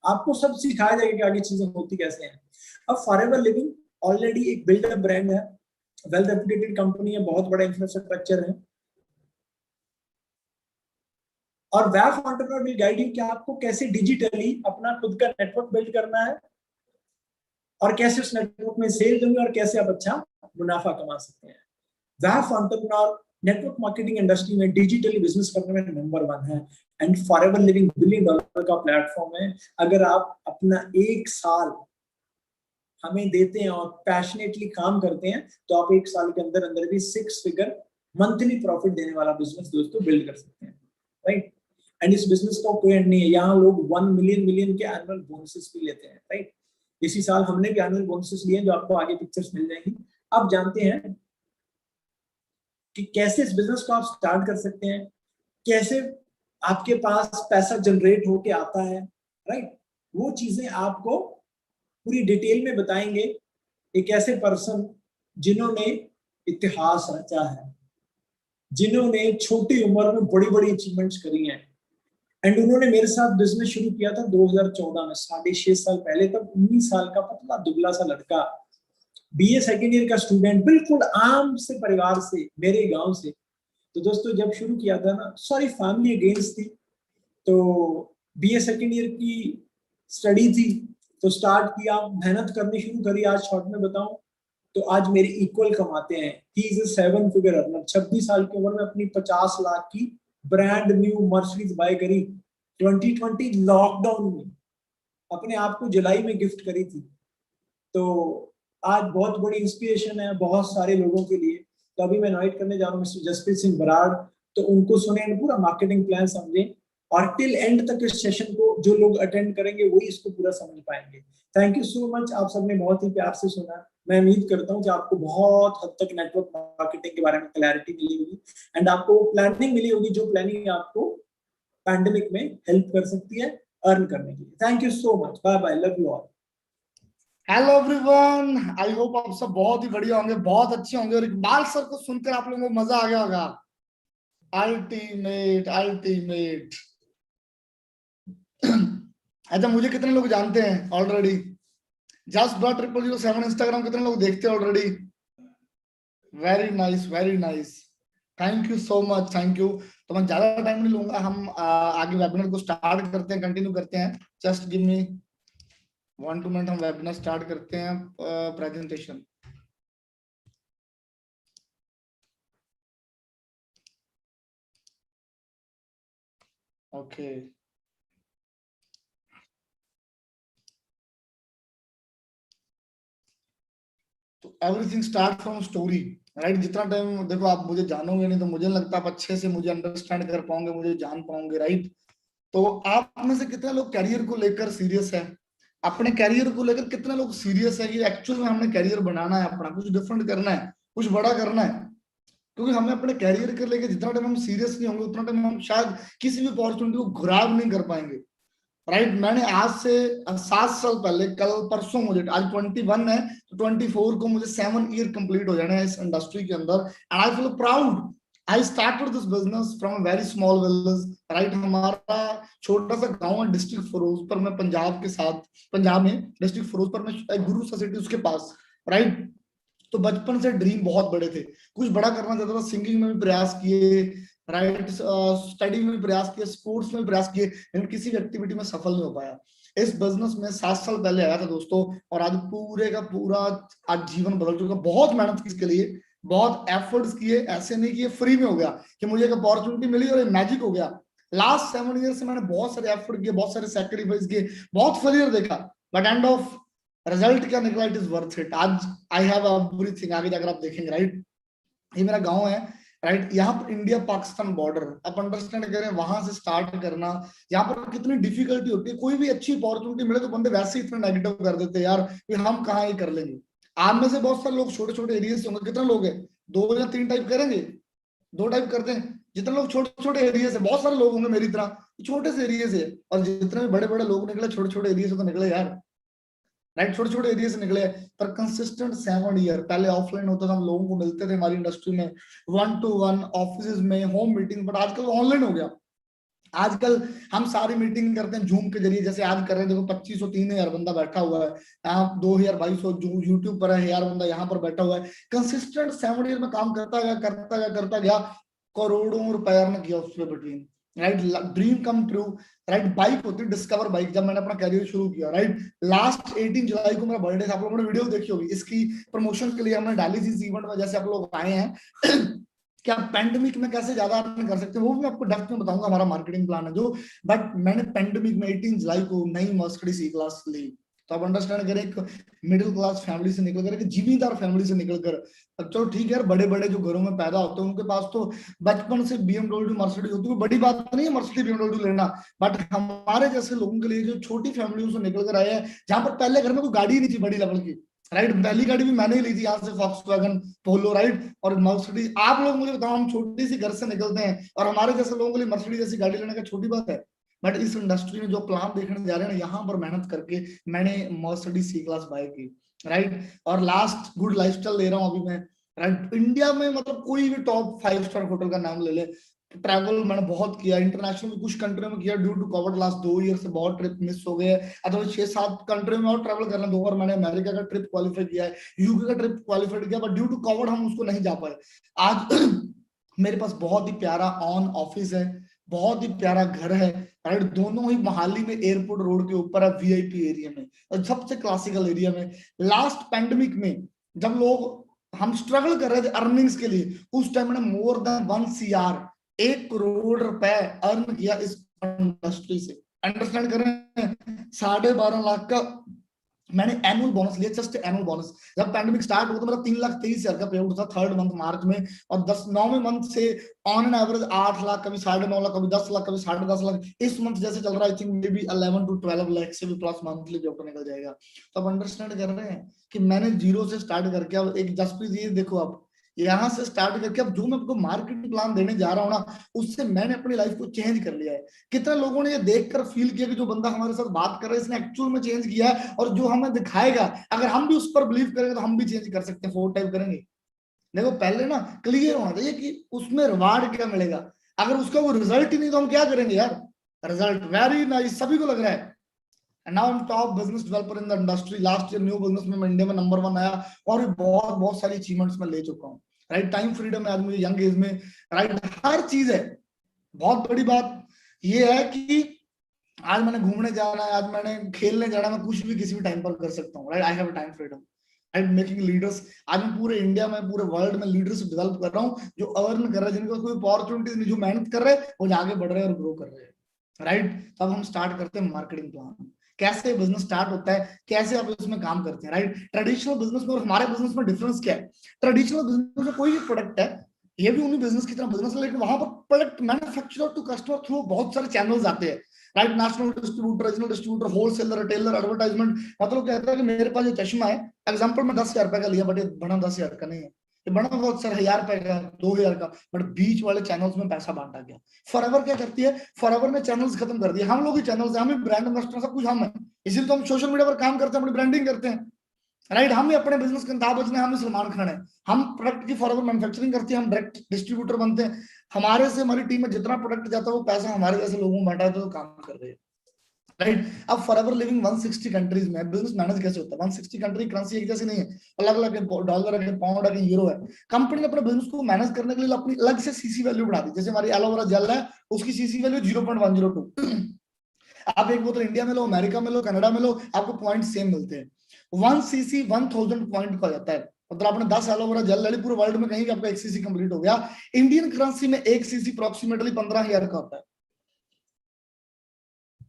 आपको सब सिखाया जाएगा कि आगे चीजें होती कैसे हैं। अब फॉरएवर लिविंग ऑलरेडी एक बिल्डअप ब्रांड है, वेल रेप्यूटेड कंपनी है, बहुत बड़ा इंफ्रास्ट्रक्चर है और वैफ एंटरप्रेन्योर विल गाइड यू कि आपको कैसे डिजिटली अपना खुद का नेटवर्क बिल्ड करना है और कैसे उस नेटवर्क में सेल होंगे और कैसे आप अच्छा मुनाफा कमा सकते हैं। वैफ एंटरप्रेन्योर नेटवर्क मार्केटिंग इंडस्ट्री में डिजिटली बिजनेस करने में नंबर 1 है एंड फॉरएवर लिविंग $1 बिलियन का प्लेटफॉर्म है। अगर आप अपना 1 साल हमें देते हैं और पैशनेटली काम करते हैं तो आप 1 साल के अंदर अंदर भी 6 फिगर मंथली प्रॉफिट देने वाला बिजनेस दोस्तों बिल्ड कर सकते हैं, राइट। एंड इस बिजनेस का कोई एंड नहीं है। यहाँ लोग 1 मिलियन के एनुअल बोनसेस भी लेते हैं, राइट। इसी साल हमने भी एनुअल बोनसेस लिए जो आपको आगे पिक्चर्स मिल जाएंगी। अब जानते हैं कि कैसे इस बिजनेस को आप स्टार्ट कर सकते हैं, कैसे आपके पास पैसा जनरेट होके आता है, राइट। वो चीजें आपको पूरी डिटेल में बताएंगे एक ऐसे पर्सन जिन्होंने इतिहास रचा है, जिन्होंने छोटी उम्र में बड़ी बड़ी अचीवमेंट्स करी हैं एंड उन्होंने मेरे साथ बिजनेस शुरू किया था 2014 में, 6.5 साल पहले। तब 19 साल का पतला दुबला सा लड़का, बीए सेकेंड ईयर का स्टूडेंट, बिल्कुल आम से परिवार से, मेरे गांव से। तो दोस्तों जब शुरू किया था ना, सॉरी फैमिली अगेंस्ट थी, तो बीए सेकेंड ईयर की स्टडी थी, तो स्टार्ट किया, मेहनत करनी शुरू करी। आज शॉर्ट में बताऊं तो आज मेरे इक्वल कमाते हैं। He is a 7 figure earner. 26 साल की उम्र में अपनी 50 लाख की ब्रांड न्यू मर्सिडीज बाय करी 2020 लॉकडाउन में, अपने आप को जुलाई में गिफ्ट करी थी। तो आज बहुत बड़ी इंस्पिरेशन है बहुत सारे लोगों के लिए। तो अभी मैं इनवाइट करने जा रहा हूँ मिस्टर जसप्रीत सिंह बराड़, तो उनको सुने, पूरा मार्केटिंग प्लान समझें और टिल एंड तक इस सेशन को जो लोग अटेंड करेंगे वही इसको पूरा समझ पाएंगे। थैंक यू सो मच, आप सबने बहुत ही प्यार से सुना। मैं उम्मीद करता हूँ कि आपको बहुत हद तक नेटवर्क मार्केटिंग के बारे में क्लैरिटी मिली होगी एंड आपको प्लानिंग मिली होगी, जो प्लानिंग आपको पैंडेमिक में हेल्प कर सकती है अर्न करने के लिए। Thank you so much, bye bye, love you all. Hello everyone, I hope आप सब बहुत ही बढ़िया होंगे, बहुत अच्छे होंगे और इकबाल सर को सुनकर आप लोगों को मजा आ गया होगा। Ultimate ultimate. अच्छा, मुझे कितने लोग जानते हैं ऑलरेडी? just.007 इंस्टाग्राम कितने लोग देखते हैं already? Very nice, very nice, thank you so much, thank you. तो मैं ज्यादा टाइम नहीं लूंगा, हम आगे वेबिनार को स्टार्ट करते हैं, कंटिन्यू करते हैं। जस्ट गिव मी 1-2 मिनट, हम वेबिनार स्टार्ट करते हैं। Presentation okay. तो everything start from story, right. जितना टाइम देखो आप मुझे जानोगे नहीं तो मुझे लगता आप अच्छे से मुझे अंडरस्टैंड कर पाओगे, मुझे जान पाओगे, राइट। तो आप में से कितने लोग कैरियर को लेकर सीरियस है? अपने कैरियर को लेकर कितने लोग सीरियस है कि एक्चुअल में हमने कैरियर बनाना है, अपना कुछ डिफरेंट करना है, कुछ बड़ा करना है? क्योंकि हमें अपने कैरियर के लेकर जितना टाइम हम सीरियस नहीं होंगे उतना टाइम हम शायद किसी भी अपॉर्चुनिटी को ग्रैब नहीं कर पाएंगे, राइट। मैंने आज से 7 साल पहले, कल परसों मुझे, आज 21 है तो 24 को मुझे 7 ईयर कंप्लीट हो जाने हैं इस इंडस्ट्री के अंदर, and I feel proud. I started this business from a very small village, right. हमारा छोटा सा गांव है डिस्ट्रिक्ट फिरोजपुर में, पंजाब के साथ, पंजाब में डिस्ट्रिक्ट फिरोजपुर में गुरु सोसाइटी उसके पास, राइट। तो बचपन से ड्रीम बहुत बड़े थे, कुछ बड़ा करना चाहता था, सिंगिंग में भी प्रयास किए, राइट, स्टडी में भी प्रयास किए, स्पोर्ट्स में भी प्रयास किए, लेकिन किसी भी एक्टिविटी में सफल नहीं हो पाया। इस बिजनेस में 7 साल पहले आया था दोस्तों, और आज पूरे का पूरा आज जीवन बदल चुका। बहुत मेहनत की इसके लिए, बहुत एफर्ट्स किए, ऐसे नहीं कि ये फ्री में हो गया कि मुझे एक अपॉर्चुनिटी मिली और ये मैजिक हो गया। लास्ट 7 ईयर से मैंने बहुत सारे एफर्ट किए, बहुत सारे सैक्रिफाइस किए, बहुत फेलियर देखा, बट एंड ऑफ रिजल्ट क्या निकला, इट इज वर्थ इट। आज आई हैव एवरीथिंग। आगे जाकर आप देखेंगे, राइट। ये मेरा गांव है, राइट। यहाँ पर इंडिया पाकिस्तान बॉर्डर, आप अंडरस्टैंड करें, वहां से स्टार्ट करना, यहाँ पर कितनी डिफिकल्टी होती है। कोई भी अच्छी अपॉर्चुनिटी मिले तो बंदे वैसे ही इतना नेगेटिव कर देते हैं, यार कि हम कहाँ ये कर लेंगे। आप में से बहुत सारे लोग छोटे छोटे एरिया से होंगे, कितने लोग हैं, 2 या 3 टाइप करेंगे, 2 टाइप करते हैं। जितने लोग छोटे छोटे एरिया से, बहुत सारे लोग होंगे मेरी तरह छोटे से एरिया से, और जितने भी बड़े बड़े लोग निकले छोटे छोटे एरिया से तो निकले यार, राइट। छोटे छोटे एरिया से निकले, पर कंसिस्टेंट 7 ईयर। पहले ऑफलाइन होता था, हम लोगों को मिलते थे हमारी इंडस्ट्री में 1-to-1 ऑफिस में, होम मीटिंग, बट आजकल ऑनलाइन हो गया। आजकल हम सारी मीटिंग करते हैं जूम के जरिए, जैसे आज कर रहे हैं, देखो 2500-3000 बंदा बैठा हुआ है, यहाँ 2200 यूट्यूब पर है, 1000 बंदा यहाँ पर बैठा हुआ है। कंसिस्टेंट 7 ईयर में काम करता गया, करता गया, करता गया, करोड़ों रुपए अर्न किया उसमें between, right. Dream come true, right. Bike होती है डिस्कवर बाइक, जब मैंने अपना कैरियर शुरू किया, राइट, लास्ट 18 जुलाई को मेरा बर्थडे था। आप लोगों ने वीडियो देखी होगी, इसकी प्रमोशन के लिए हमने डाली थी इस इवेंट में, जैसे आप लोग आए हैं कि आप पेंडेमिक में कैसे ज्यादा अर्न कर सकते हैं, वो भी मैं आपको डेप्थ में बताऊंगा, हमारा मार्केटिंग प्लान है जो। बट मैंने पेंडेमिक में 18 जुलाई को नई मर्सिडीज E-क्लास ली। तो आप अंडरस्टैंड करें, एक मिडिल क्लास फैमिली से निकलकर, एक जिम्मेदार फैमिली से निकलकर, अब चलो ठीक है यार, बड़े बड़े जो घरों में पैदा होते हैं उनके पास तो बचपन से BMW मर्सिडीज होती है, बड़ी बात नहीं है मर्सिडीज BMW लेना, बट हमारे जैसे लोगों के लिए जो छोटी फैमिलियों से निकल कर आए हैं, जहां पर पहले घर में कोई गाड़ी नहीं थी बड़ी लेवल की, राइट। पहली गाड़ी भी मैंने ही ली थी यहाँ से, फॉक्सवैगन पोलो, राइट, और मर्सिडीज। आप लोग मुझे बताओ, हम छोटी सी घर से निकलते हैं और हमारे जैसे लोगों के लिए मर्सिडीज जैसी गाड़ी लेने का छोटी बात है। बट इस इंडस्ट्री में जो प्लान देखने जा रहे हैं ना, यहाँ पर मेहनत करके मैंने मर्सिडीज C-क्लास बाय की, राइट। और लास्ट गुड लाइफस्टाइल ले रहा हूँ अभी मैं, राइट। इंडिया में मतलब कोई भी टॉप 5 स्टार होटल का नाम ले ले, ट्रैवल मैंने बहुत किया, इंटरनेशनल में कुछ कंट्री में किया, due to COVID last 2 year से बहुत ट्रिप मिस हो गए, अथवा 6-7 कंट्री में और ट्रैवल करना। 2 बार मैंने अमेरिका का ट्रिप क्वालिफाई किया है, यूके का ट्रिप क्वालिफाई किया, बट ड्यू टू कोविड हम उसको नहीं जा पाए। आज मेरे पास बहुत ही प्यारा ऑन ऑफिस है, बहुत ही प्यारा घर है, राइट। दोनों ही मोहाली में एयरपोर्ट रोड के ऊपर है, VIP एरिया में, और सबसे क्लासिकल एरिया में। लास्ट पैंडेमिक में जब लोग हम स्ट्रगल कर रहे थे अर्निंग्स के लिए, उस टाइम मैंने मोर देन 1 CR 1 करोड़ रुपए अर्न किया इस इंडस्ट्री से। अंडरस्टैंड कर रहे हैं, 12.5 लाख का मैंने एनुअल बोनस लिया, जस्ट एनुअल बोनस। जब पैंडेमिक स्टार्ट हुआ तो मेरा 3,23,000 का पे आउट था 3rd मंथ मार्च में, और 9वें मंथ से ऑन एन एवरेज 8 लाख, कभी 9.5 लाख, कभी 10 लाख, कभी 10.5 लाख। इस मंथ जैसे चल रहा है, I think may be 11 to 12 lakh से भी प्लस मंथली पे आउट निकल जाएगा। तो आप अंडरस्टैंड कर रहे हैं कि मैंने जीरो से स्टार्ट करके, अब एक जसप्रीत ये देखो, आप यहाँ से स्टार्ट करके अब जो मैं आपको मार्केटिंग प्लान देने जा रहा हूँ ना, उससे मैंने अपनी लाइफ को चेंज कर लिया है। कितने लोगों ने ये देखकर फील किया कि जो बंदा हमारे साथ बात कर रहा है इसने एक्चुअल में चेंज किया है, और जो हमें दिखाएगा अगर हम भी उस पर बिलीव करेंगे तो हम भी चेंज कर सकते हैं, 4 टाइप करेंगे। देखो पहले ना क्लियर होना चाहिए कि उसमें रिवार्ड क्या मिलेगा, अगर उसका वो रिजल्ट ही नहीं तो हम क्या करेंगे यार। रिजल्ट वेरी नाइस, सभी को लग रहा है। And now I'm top business developer in the industry. Last year new business में मैं इंडिया में नंबर 1 आया, और बहुत बहुत सारी अचीवमेंट्स में ले चुका हूँ, राइट। टाइम फ्रीडम है आज मुझे यंग एज में, राइट, हर चीज है। बहुत बड़ी बात ये है कि आज मैंने घूमने जाना है, आज मैंने खेलने जाना है, मैं कुछ भी किसी भी टाइम पर कर सकता हूँ, right. I have time freedom, right. Making leaders, आज मैं पूरे इंडिया में, पूरे वर्ल्ड में लीडर्स डेवलप कर रहा हूँ जो अर्न कर रहे हैं, जिनके पास कोई अपॉर्चुनिटीज नहीं, जो मेहनत कर रहे हैं वो आगे बढ़ रहे हैं और ग्रो कर रहे हैं, राइट। तब हम स्टार्ट करते हैं मार्केटिंग प्लान, कैसे बिजनेस स्टार्ट होता है, कैसे आप इसमें काम करते हैं, राइट। ट्रेडिशनल बिजनेस में और हमारे बिजनेस में डिफरेंस क्या है। ट्रेडिशनल बिजनेस में कोई भी प्रोडक्ट है, ये भी उन्हीं बिजनेस की तरह बिजनेस है, लेकिन वहां पर product manufacturer to customer through बहुत सारे चैनल्स आते हैं, right. National distributor, regional distributor, wholesaler, retailer, advertisement. मतलब कहता है कि मेरे पास ये चश्मा है, एग्जांपल में 10,000 रुपए का लिया, बट ये बना 10,000 का नहीं है, ये बना बहुत सर 1000 रुपए का, 2000 का, बट बीच वाले चैनल्स में पैसा बांटा गया। फॉरएवर क्या करती है, फॉरएवर ने चैनल्स खत्म कर दिए, हम लोग ही चैनल्स हैं, हम ही ब्रांड इन्वेस्टर, सब कुछ हम है, इसीलिए तो हम सोशल मीडिया पर काम करते हैं, अपनी ब्रांडिंग करते हैं, राइट। हम ही अपने बिजनेस के अमिताभ बच्चन, हम ही सलमान खान है, हम प्रोडक्ट की फॉरएवर मैन्युफैक्चरिंग करते हैं, हम डायरेक्ट डिस्ट्रीब्यूटर बनते हैं, हमारे से हमारी टीम में जितना प्रोडक्ट जाता है वो पैसा हमारे जैसे लोगों में बांटा है, तो काम कर रहे हैं, राइट। अब फॉरएवर लिविंग 160 कंट्रीज में, बिजनेस मैनेज कैसे होता है, 160 कंट्री करेंसी एक जैसी नहीं है, अलग अलग है, डॉलर है, पाउंड है, यूरो है। कंपनी ने अपने बिजनेस को मैनेज करने के लिए अपनी अलग से सीसी वैल्यू बढ़ा दी, जैसे हमारी एलोवेरा जेल है, उसकी सीसी वैल्यू 0.102। आप एक बोतल इंडिया में लो, अमेरिका में लो, कनाडा में लो, आपको पॉइंट सेम मिलते हैं। 1 सीसी 1000 पॉइंट का जाता है, मतलब आपने 10 एलोवेरा जेल ले ली, पूरे वर्ल्ड में कहीं भी आपका 1 सीसी कंप्लीट हो गया। इंडियन करेंसी में 1 सीसी अप्रोक्सीमेटली 15,000 का होता है,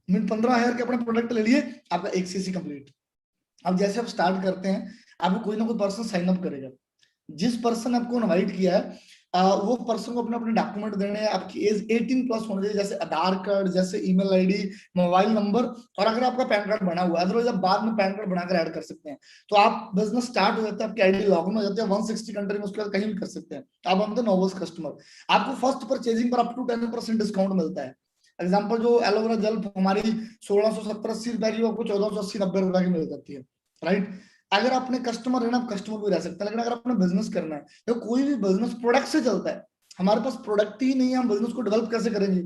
15,000 के अपने प्रोडक्ट ले लिए, आपका 1 सीसी कंप्लीट। अब जैसे आप स्टार्ट करते हैं, आपको कोई ना कोई पर्सन साइन अप करेगा, जिस पर्सन ने आपको इनवाइट किया है वो पर्सन को अपने अपने डॉक्यूमेंट देने हैं, आपकी एज 18 प्लस होनी चाहिए, जैसे आधार कार्ड, जैसे ईमेल आईडी, मोबाइल नंबर, और अगर आपका पैन कार्ड बना हुआ है, अदरवाइज आप बाद में पैन कार्ड बनाकर ऐड कर सकते हैं। तो आप बिजनेस स्टार्ट हो जाता है, आपकी आईडी लॉग इन हो जाती है 160 कंट्री में, उसके बाद कहीं भी कर सकते हैं। आप बनते हैं नोवेल्स कस्टमर, आपको फर्स्ट परचेजिंग पर अप टू 10% डिस्काउंट मिलता है। एग्जाम्पल, जो एलोवेरा जेल हमारी 1670-80 रुपए की, आपको 1480-90 रुपए की मिल जाती है, राइट। अगर आपने कस्टमर रहना, आप कस्टमर भी रह सकते हैं, लेकिन अगर आपने बिजनेस करना है, तो कोई भी बिजनेस प्रोडक्ट से चलता है, हमारे पास प्रोडक्ट ही नहीं है, हम बिजनेस को डेवलप कैसे करेंगे,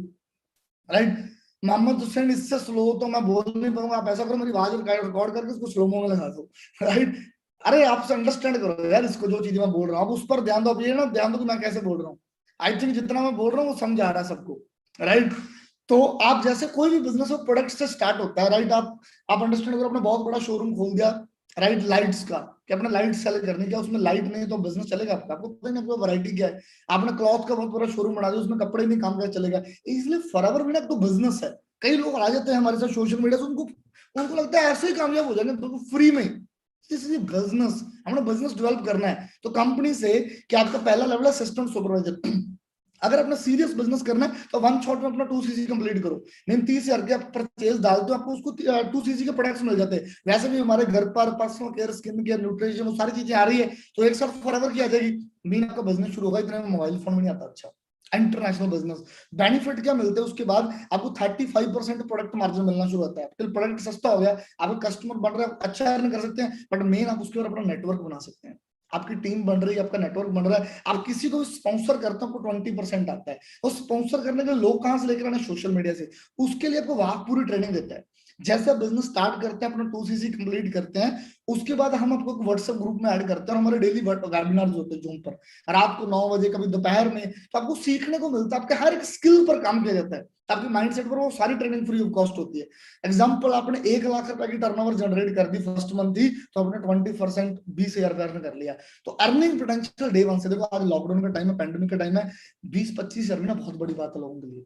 राइट। मोहम्मद हुसैन इससे स्लो तो मैं बोल नहीं पाऊंगा, आप ऐसा करो मेरी आवाज रिकॉर्ड करके इसको स्लो में लगा दो, राइट। अरे आपसे अंडरस्टैंड करो यार इसको, जो चीजें मैं बोल रहा हूँ, आप उस पर ध्यान दो, आप ये ना ध्यान दो कि मैं कैसे बोल रहा हूँ। आई थिंक जितना मैं बोल रहा हूँ वो समझ आ रहा है सबको, राइट। तो आप जैसे कोई भी बिजनेस हो प्रोडक्ट से स्टार्ट होता है, राइट। आप अंडरस्टैंड करो, आपने बहुत बड़ा शोरूम खोल दिया, राइट, लाइट्स का, कि अपने लाइट सेल करने का, उसमें लाइट नहीं तो बिजनेस चलेगा आपका, आपको पता नहीं आपको वैरायटी क्या है। आपने क्लॉथ का बहुत बड़ा शोरूम बना दिया, उसमें कपड़े नहीं, काम कैसे चलेगा। इसलिए फॉरएवर भी ना तो बिजनेस है। कई लोग आ जाते हैं हमारे साथ सोशल मीडिया से, उनको लगता है ऐसे ही कामयाब हो जाएंगे तो फ्री में। दिस इज बिजनेस, हमने बिजनेस डेवलप करना है। तो कंपनी से कि आपका पहला लेवल है असिस्टेंट सुपरवाइजर। अगर अपना सीरियस बिजनेस करना है तो वन शॉट में अपना 2 सीसी कंप्लीट करो। नहीं 30,000 के आप परचेज डालते हो, आपको उसको 2 सीसी के प्रोडक्ट्स मिल जाते हैं। वैसे भी हमारे घर पर personal care, skin care, nutrition, वो सारी चीजें आ रही है, तो एक साथ फॉरएवर की आ जाएगी। मीन आपका बिजनेस शुरू होगा, इतने में मोबाइल फोन भी नहीं आता। अच्छा, इंटरनेशनल बिजनेस बेनिफिट क्या मिलते हैं, उसके बाद आपको 35% प्रोडक्ट मार्जिन मिलना शुरू होता है। फिर प्रोडक्ट सस्ता हो गया, आपका कस्टमर बढ़ रहा है, अच्छा अर्न कर सकते हैं, बट मेन आप उसके ऊपर अपना नेटवर्क बना सकते हैं। आपकी टीम बन रही है, आपका नेटवर्क बन रहा है, आप किसी को स्पॉन्सर करते हो, आपको 20% आता है। और स्पॉन्सर करने के लिए लोग कहां से लेकर आने, सोशल मीडिया से। उसके लिए आपको वहां पूरी ट्रेनिंग देता है। जैसे बिजनेस स्टार्ट करते हैं, अपना 2 सीसी कंप्लीट करते हैं, उसके बाद हम आपको व्हाट्सएप ग्रुप में ऐड करते हैं, और हमारे डेली वेबिनार्स होते हैं जूम पर, रात को 9 बजे, कभी दोपहर में। तो आपको सीखने को मिलता है, आपके हर एक स्किल पर काम किया जाता है, आपके माइंडसेट पर वो सारी ट्रेनिंग फ्री ऑफ कॉस्ट होती है। एग्जाम्पल, आपने 1 लाख रुपए की टर्नओवर जनरेट कर दी फर्स्ट मंथ ही, तो आपने 20% 20,000 रुपए कर लिया। तो अर्निंग पोटेंशियल डे 1 से देखो। आज लॉकडाउन का टाइम है, पैंडेमिक का टाइम है, 20-25 हजार बहुत बड़ी बात है लोगों के लिए,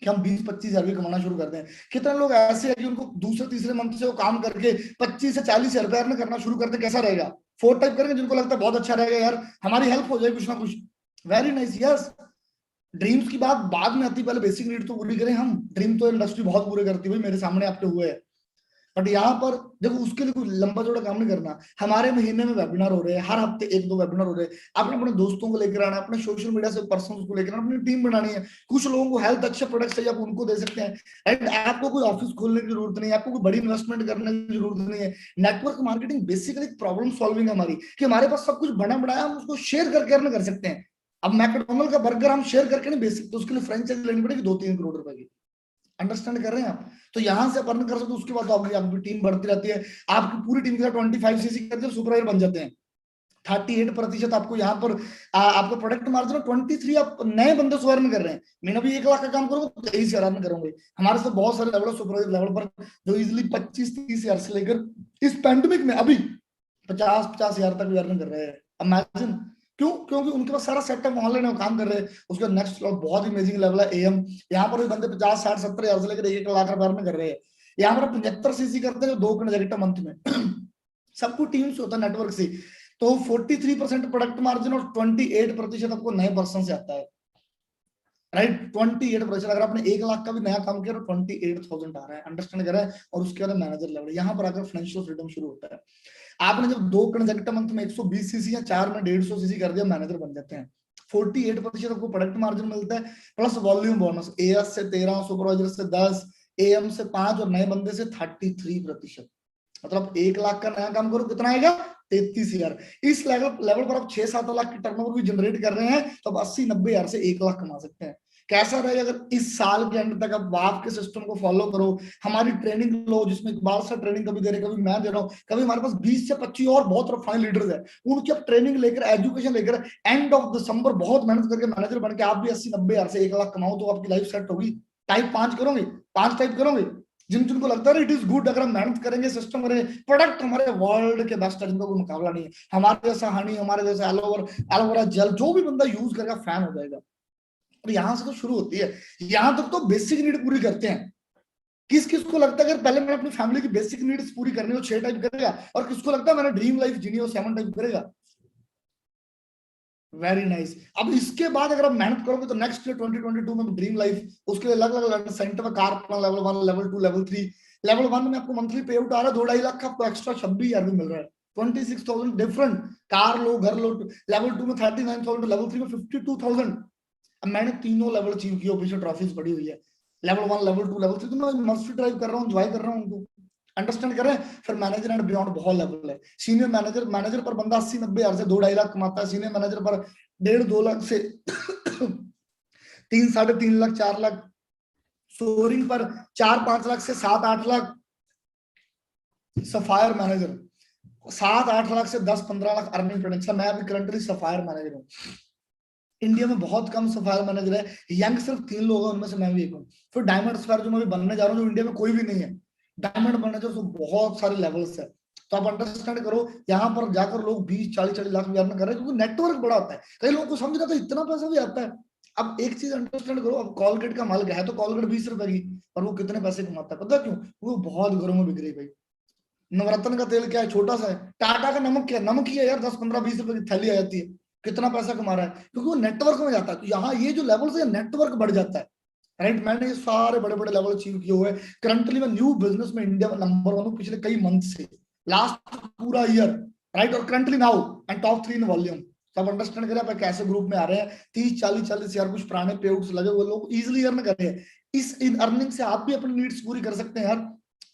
कि हम 20-25 हजार कमाना शुरू कर दें। कितने लोग ऐसे हैं कि उनको दूसरे तीसरे मंथ से वो काम करके 25 से 40 हजार रुपए करना शुरू करते, कैसा रहेगा। 4 टाइप करेंगे, जिनको लगता है बहुत अच्छा रहेगा यार, हमारी हेल्प हो जाए कुछ ना कुछ, वेरी नाइस, यस। ड्रीम्स की बात बाद में आती, पहले बेसिक नीड तो पूरी करें हम। ड्रीम तो इंडस्ट्री बहुत पूरे करती है, मेरे सामने आपके हुए हैं, बट यहाँ पर देखो उसके लिए कोई लंबा चौड़ा काम नहीं करना। हमारे महीने में वेबिनार हो रहे हैं, हर हफ्ते 1-2 वेबिनार हो रहे हैं। आपने अपने दोस्तों को लेकर आना, अपने सोशल मीडिया से पर्सन को लेकर आना, अपनी टीम बनानी है। कुछ लोगों को हेल्थ अच्छे प्रोडक्ट चाहिए, आप उनको दे सकते हैं, राइट। आपको कोई ऑफिस खोलने की जरूरत नहीं है, आपको कोई बड़ी इन्वेस्टमेंट करने की जरूरत नहीं है। Network marketing basically problem solving हमारी, कि हमारे पास सब कुछ बना बनाया, हम उसको शेयर करके अर्न कर सकते हैं। अब मैकडोनल्ड का बर्गर हम शेयर करके नहीं बेच सकते, उसके लिए फ्रेंचाइज लेनी पड़ेगी 2-3 करोड़ रुपए की। अंडरस्टैंड कर रहे हैं आप। तो यहां से अर्न कर सकते, उसके बाद आपकी टीम बढ़ती रहती है। आपकी पूरी टीम के साथ 25 सीसी करते सुपरवाइजर बन जाते हैं। 38% आपको यहाँ पर आपका प्रोडक्ट मार्जिन 23, आप नए बंदे से अर्न कर रहे हैं। मैंने भी 1 लाख का काम करूंगा तो 23 हजार अर्न करूंगे। हमारे साथ बहुत सारे लेवल सुपरवाइजर लेवल पर जो इजिली 25-30 हजार से लेकर इस पैंडेमिक में अभी 50-50 हजार तक भी अर्न कर रहे हैं। इमेजिन, क्यों? क्योंकि उनके पास सारा सेटअप ऑनलाइन है, काम कर रहे हैं। उसका नेक्स्ट लेवल बहुत अमेजिंग लेवल है एएम। यहाँ पर भी बंदे 50-60-70 हजार से लेकर 1 लाख रुपए अर्न कर रहे हैं। यहाँ पर 75 सीसी करते हैं, 2 कंजेक्टिव मंथ में। सबको टीम से होता है, नेटवर्क से। तो 43% प्रोडक्ट मार्जिन और 28% आपको नए पर्सन से आता है, राइट। 28%। अगर आपने 1 लाख का भी नया काम किया तो 28,000 आ रहा है, अंडरस्टैंड कर रहा है। और उसके बाद मैनेजर लेवल, यहाँ पर आकर फाइनेंशियल फ्रीडम शुरू होता है। आपने जब 2 कंसेक्टिव मंथ में 120 सीसी या 4 में 150 सीसी कर दिया, मैनेजर बन जाते हैं। 48% आपको प्रोडक्ट मार्जिन मिलता है प्लस वॉल्यूम बोनस, एएस से 13, सुपरवाइजर से 10, एएम से 5 और नए बंदे से 33%। मतलब 1 लाख का नया काम करो, कितना आएगा? 33,000। इस लेवल पर आप 6-7 लाख की टर्नओवर भी जनरेट कर रहे हैं तो अब 80-90 हजार से 1 लाख कमा सकते हैं। कैसा रहेगा अगर इस साल के एंड तक आप वाव के सिस्टम को फॉलो करो, हमारी ट्रेनिंग लो, जिसमें इकबाल सर ट्रेनिंग कभी दे रहे, कभी मैं दे रहा हूँ, कभी हमारे पास 20 से 25 और बहुत रिफाइंड लीडर्स है, उनकी आप ट्रेनिंग लेकर, एजुकेशन लेकर, एंड ऑफ दिसंबर बहुत मेहनत करके मैनेजर बन के आप भी 80-90 हजार से 1 लाख कमाओ तो आपकी लाइफ सेट होगी। टाइप 5 करोगे, 5 टाइप करोगे, जिनको लगता है इट इज गुड, अगर हम मेहनत करेंगे, सिस्टम करेंगे, प्रोडक्ट हमारे वर्ल्ड के बेस्ट है, जिनका कोई मुकाबला नहीं है, हमारे जैसा हनी, हमारे जैसा एलोवेरा जेल जो भी बंदा यूज करेगा फैन हो जाएगा। और यहां से तो शुरू होती है, यहां तक तो बेसिक नीड पूरी करते हैं। किस किस को लगता है अगर पहले मैंने अपनी फैमिली की बेसिक नीड्स पूरी करनी हो 6 टाइप करेगा, और किसको लगता है मैंने ड्रीम लाइफ जीनी हो 7 टाइप करेगा। Very nice. अब इसके बाद अगर आप मेहनत करोगे तो नेक्स्ट ईयर 2022 में ड्रीम लाइफ, उसके लिए अलग अलग सेंटर में कार अपना लेवल 1, लेवल 2, लेवल 3। लेवल 1 में आपको मंथली पे आउट आ रहा है 2-2.5 लाख का, आपको एक्स्ट्रा 26,000 भी मिल रहा है, 26,000 डिफरेंट। कार लो, घर लो। लेवल 2 में 39,000, लेवल 3 में 52,000। अब मैंने तीनों लेवल अचीव किए, पीछे ट्रॉफीज पड़ी हुई है। लेवल 1, लेवल 2, लेवल 3 तो मैं मस्त ड्राइव कर रहा हूँ, एंजॉय कर रहा हूँ उनको, अंडरस्टैंड कर रहे हैं। फिर मैनेजर एंड बियॉन्ड बहुत लेवल है। सीनियर मैनेजर पर बंदा 80-90 हजार से 2-2.5 लाख कमाता है। सीनियर मैनेजर पर 1.5-2 लाख से 3-3.5 लाख, 4 लाख। सोरिंग पर 4-5 लाख से 7-8 लाख। सफायर मैनेजर 7-8 लाख से 10-15 लाख अर्निंग पोटेंशियल। मैं अभी करंटली सफायर मैनेजर हूँ। इंडिया में बहुत कम सफायर मैनेजर है, यंग सिर्फ 3 लोग हैं, उनमें से मैं भी एक हूँ। फिर डायमंड सफायर जो मैं भी बनने जा रहा हूँ, जो इंडिया में कोई भी नहीं है। डायमंड मैनेजर तो बहुत सारे लेवल्स है, तो आप अंडरस्टैंड करो, यहाँ पर जाकर लोग 20-40 लाख भी अर्न कर रहे हैं, क्योंकि नेटवर्क बड़ा होता है। कई लोगों को समझ रहा था इतना पैसा भी आता है। अब एक चीज अंडरस्टैंड करो, अब कॉलगेट का मालिक है तो कॉलगेट 20 रुपए की, और वो कितने पैसे कमाता है पता क्यों? वो बहुत घरों में बिक रही भाई। नवरत्न का तेल क्या है? छोटा सा है। टाटा का नमक क्या है? नमक ही है यार, 10-15-20 रुपए की थैली आ जाती है। कितना पैसा कमा रहा है? क्योंकि वो नेटवर्क में जाता है। तो यहाँ ये जो लेवल है, नेटवर्क बढ़ जाता है, राइट। मैंने ये सारे बड़े बड़े लेवल अचीव किए हुए हैं। करंटली मैं न्यू बिजनेस में इंडिया में नंबर 1 हूँ पिछले कई मंथ से, लास्ट पूरा ईयर, राइट। और currently now and top 3 in volume. सब अंडरस्टैंड करें आप कैसे ग्रुप में आ रहे हैं। 30-40 हजार कुछ पुराने पे आउट्स लगे हुए लोग इजिली अर्न कर रहे हैं। इस इन अर्निंग से आप भी अपनी नीड्स पूरी कर सकते हैं यार।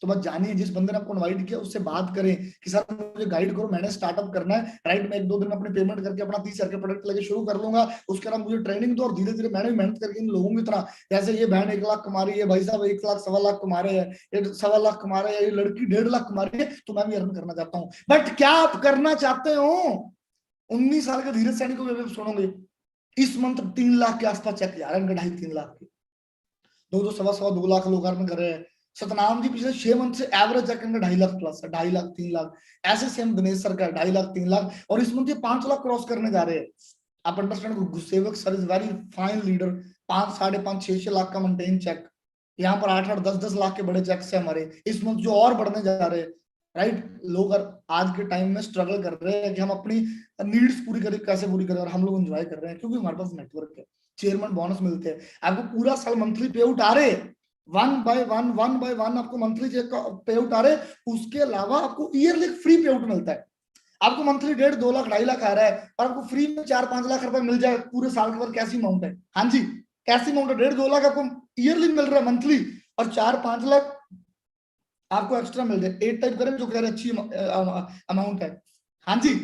तो बस जानिए, जिस बंदे ने आपको इनवाइट किया उससे बात करें कि सर मुझे गाइड करो, मैंने स्टार्टअप करना है, राइट। मैं 1-2 दिन में अपनी पेमेंट करके अपना 30,000 के प्रोडक्ट लेके शुरू कर लूंगा। उसके बाद मुझे ट्रेनिंग दो, और धीरे धीरे मैंने भी मेहनत करके इन लोगों की तरह, जैसे ये बहन 1 लाख कमा रही है, भाई साहब 1 लाख 1.25 लाख कमा रहे हैं, 1.25 लाख कमा रहे हैं, ये लड़की 1.5 लाख कमा रही है, तो मैं भी अर्न करना चाहता हूँ। बट क्या आप करना चाहते हो? 19 साल के धीरज सैनी को भी सुनोगे, इस मंथ 3 लाख के आसपास चेक जा रहा है, 2.5-3 लाख के, 2 सवा 2 लाख लोग अर्न कर रहे हैं। सतनाम जी पिछले 6 मंथ से एवरेज चेक इनका 2.5 लाख प्लस है, 2.5 लाख 3 लाख। ऐसे सेम दिनेश सर का 2.5 लाख 3 लाख, और इस मंथ ये 5 लाख क्रॉस करने जा रहे हैं। आप अंडरस्टैंड करो, गुस्सेवक sir is very fine leader. 5-5.5-6 lakh का मेंटेन चेक, यहाँ पर 8-8 10-10 लाख के बड़े चेक्स है हमारे इस मंथ, जो और बढ़ने जा रहे हैं, राइट। लोग आज के टाइम में स्ट्रगल कर रहे हैं कि हम अपनी नीड्स पूरी करें, कैसे पूरी करें, और हम लोग एंजॉय कर रहे हैं क्योंकि हमारे पास नेटवर्क है। चेयरमैन बोनस मिलते हैं आपको, पूरा साल मंथली पे आउट आ रहे, 1 बाय 1 आपको मंथली पे आउट आ रहे। उसके अलावा आपको ईयरली फ्री पे आउट मिलता है। आपको मंथली 1.5-2 लाख 2.5 लाख आ रहा है, और आपको फ्री में 4-5 लाख रुपए मिल जाए पूरे साल के बाद। कैसी अमाउंट है? हाँ जी, कैसी अमाउंट है? 1.5-2 लाख आपको ईयरली मिल रहा है मंथली, और 4-5 लाख आपको एक्स्ट्रा मिल जाए। 8 टाइप करें जो कह रहे अच्छी अमाउंट है। हाँ जी,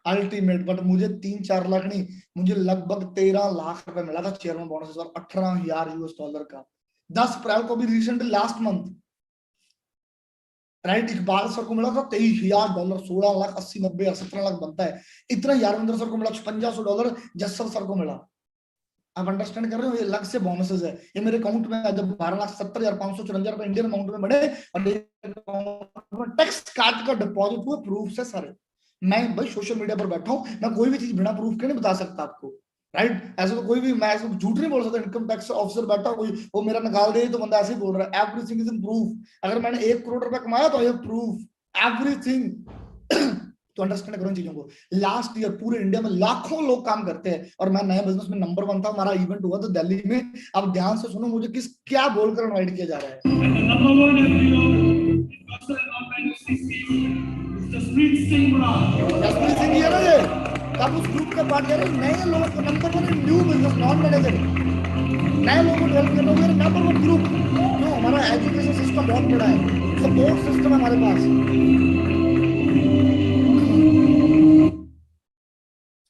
अल्टीमेट। बट मुझे 3-4 लाख नहीं, मुझे लगभग 13 लाख रुपए मिला था चेयरमैन बोनस इस बार, $18,000 का। 10 अप्रैल को भी recently last month, right. Iqbal sir को मिला था $23,000, 16 लाख 80-90 हजार 17 लाख बनता है। इतना यारविंदर सर को मिला $5,500, जस्सर सर को मिला। आप अंडरस्टैंड कर रहे हो, ये अलग से बोनसेस है। ये मेरे अकाउंट में जब 12,70,554 रुपए इंडियन अमाउंट में बढ़े, और टैक्स काट कर डिपॉजिट हुए, प्रूफ से सारे। मैं भाई सोशल मीडिया पर बैठा हूं, मैं कोई भी चीज बिना प्रूफ के नहीं बता सकता आपको, राइट। ऐसे तो कोई भी, मैं ऐसे झूठ नहीं बोल सकता। इनकम टैक्स ऑफिसर बैठा कोई, वो मेरा निकाल दे तो बंदा ऐसे ही बोल रहा है। Everything is in proof. अगर मैंने 1 करोड़ रुपए कमाया तो ये प्रूफ एवरीथिंग। तो अंडरस्टैंड करो इन चीजों को। लास्ट ईयर पूरे इंडिया में लाखों लोग काम करते हैं, और मैं नए बिजनेस में नंबर 1 था। हमारा इवेंट हुआ था दिल्ली में। अब ध्यान से सुनो, मुझे क्या बोलकर इनवाइट किया जा रहा है। जसप्रीत सिंह ही है ना ये, तब उस ग्रुप का पार्ट करें नए लोगों को number 1 new business non manager, नए लोगों को डेवलप करना होगा नंबर 1 ग्रुप। क्यों? हमारा एजुकेशन सिस्टम बहुत बड़ा है, सपोर्ट सिस्टम है हमारे पास,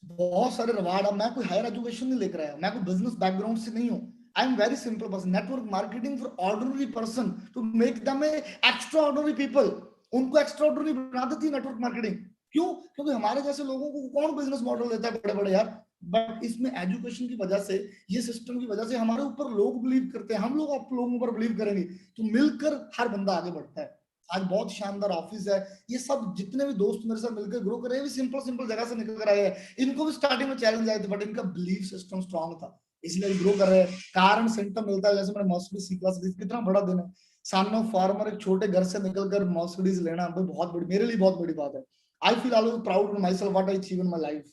बहुत सारे रिवार्ड। अब मैं कोई हायर एजुकेशन नहीं लेकर आया, मैं कोई बिजनेस बैकग्राउंड से नहीं हूं। I am very simple person, network marketing for ordinary person to make them extraordinary people. उनको एक्स्ट्रा ऑर्डिनरी बना देती है नेटवर्क मार्केटिंग। क्यों? क्योंकि हमारे जैसे लोगों को कौन बिजनेस मॉडल देता है बड़े बड़े यार। बट इसमें एजुकेशन की वजह से, ये सिस्टम की वजह से हमारे ऊपर लोग बिलीव करते हैं, हम लोग आप लोगों पर बिलीव करेंगे, तो मिलकर हर बंदा आगे बढ़ता है। आज बहुत शानदार ऑफिस है, ये सब जितने भी दोस्त मेरे साथ मिलकर ग्रो कर रहे हैं, सिंपल सिंपल जगह से निकल कर आए हैं। इनको भी स्टार्टिंग में चैलेंज आए थे, बट इनका बिलीफ सिस्टम स्ट्रांग था, इसलिए ग्रो कर रहे हैं। कारण सेंटर मिलता है, जैसे मैंने मर्सिडीज सी क्लास, कितना बड़ा दिन है। सन ऑफ फार्मर, एक छोटे घर से निकलकर मर्सिडीज लेना बहुत बड़ी, मेरे लिए बहुत बड़ी बात है। I feel always proud of my self, what I achieve in my life,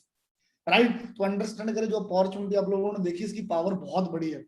right. तो अंडरस्टैंड करें जो अपॉर्चुनिटी आप लोगों ने देखी, इसकी पावर बहुत बड़ी है।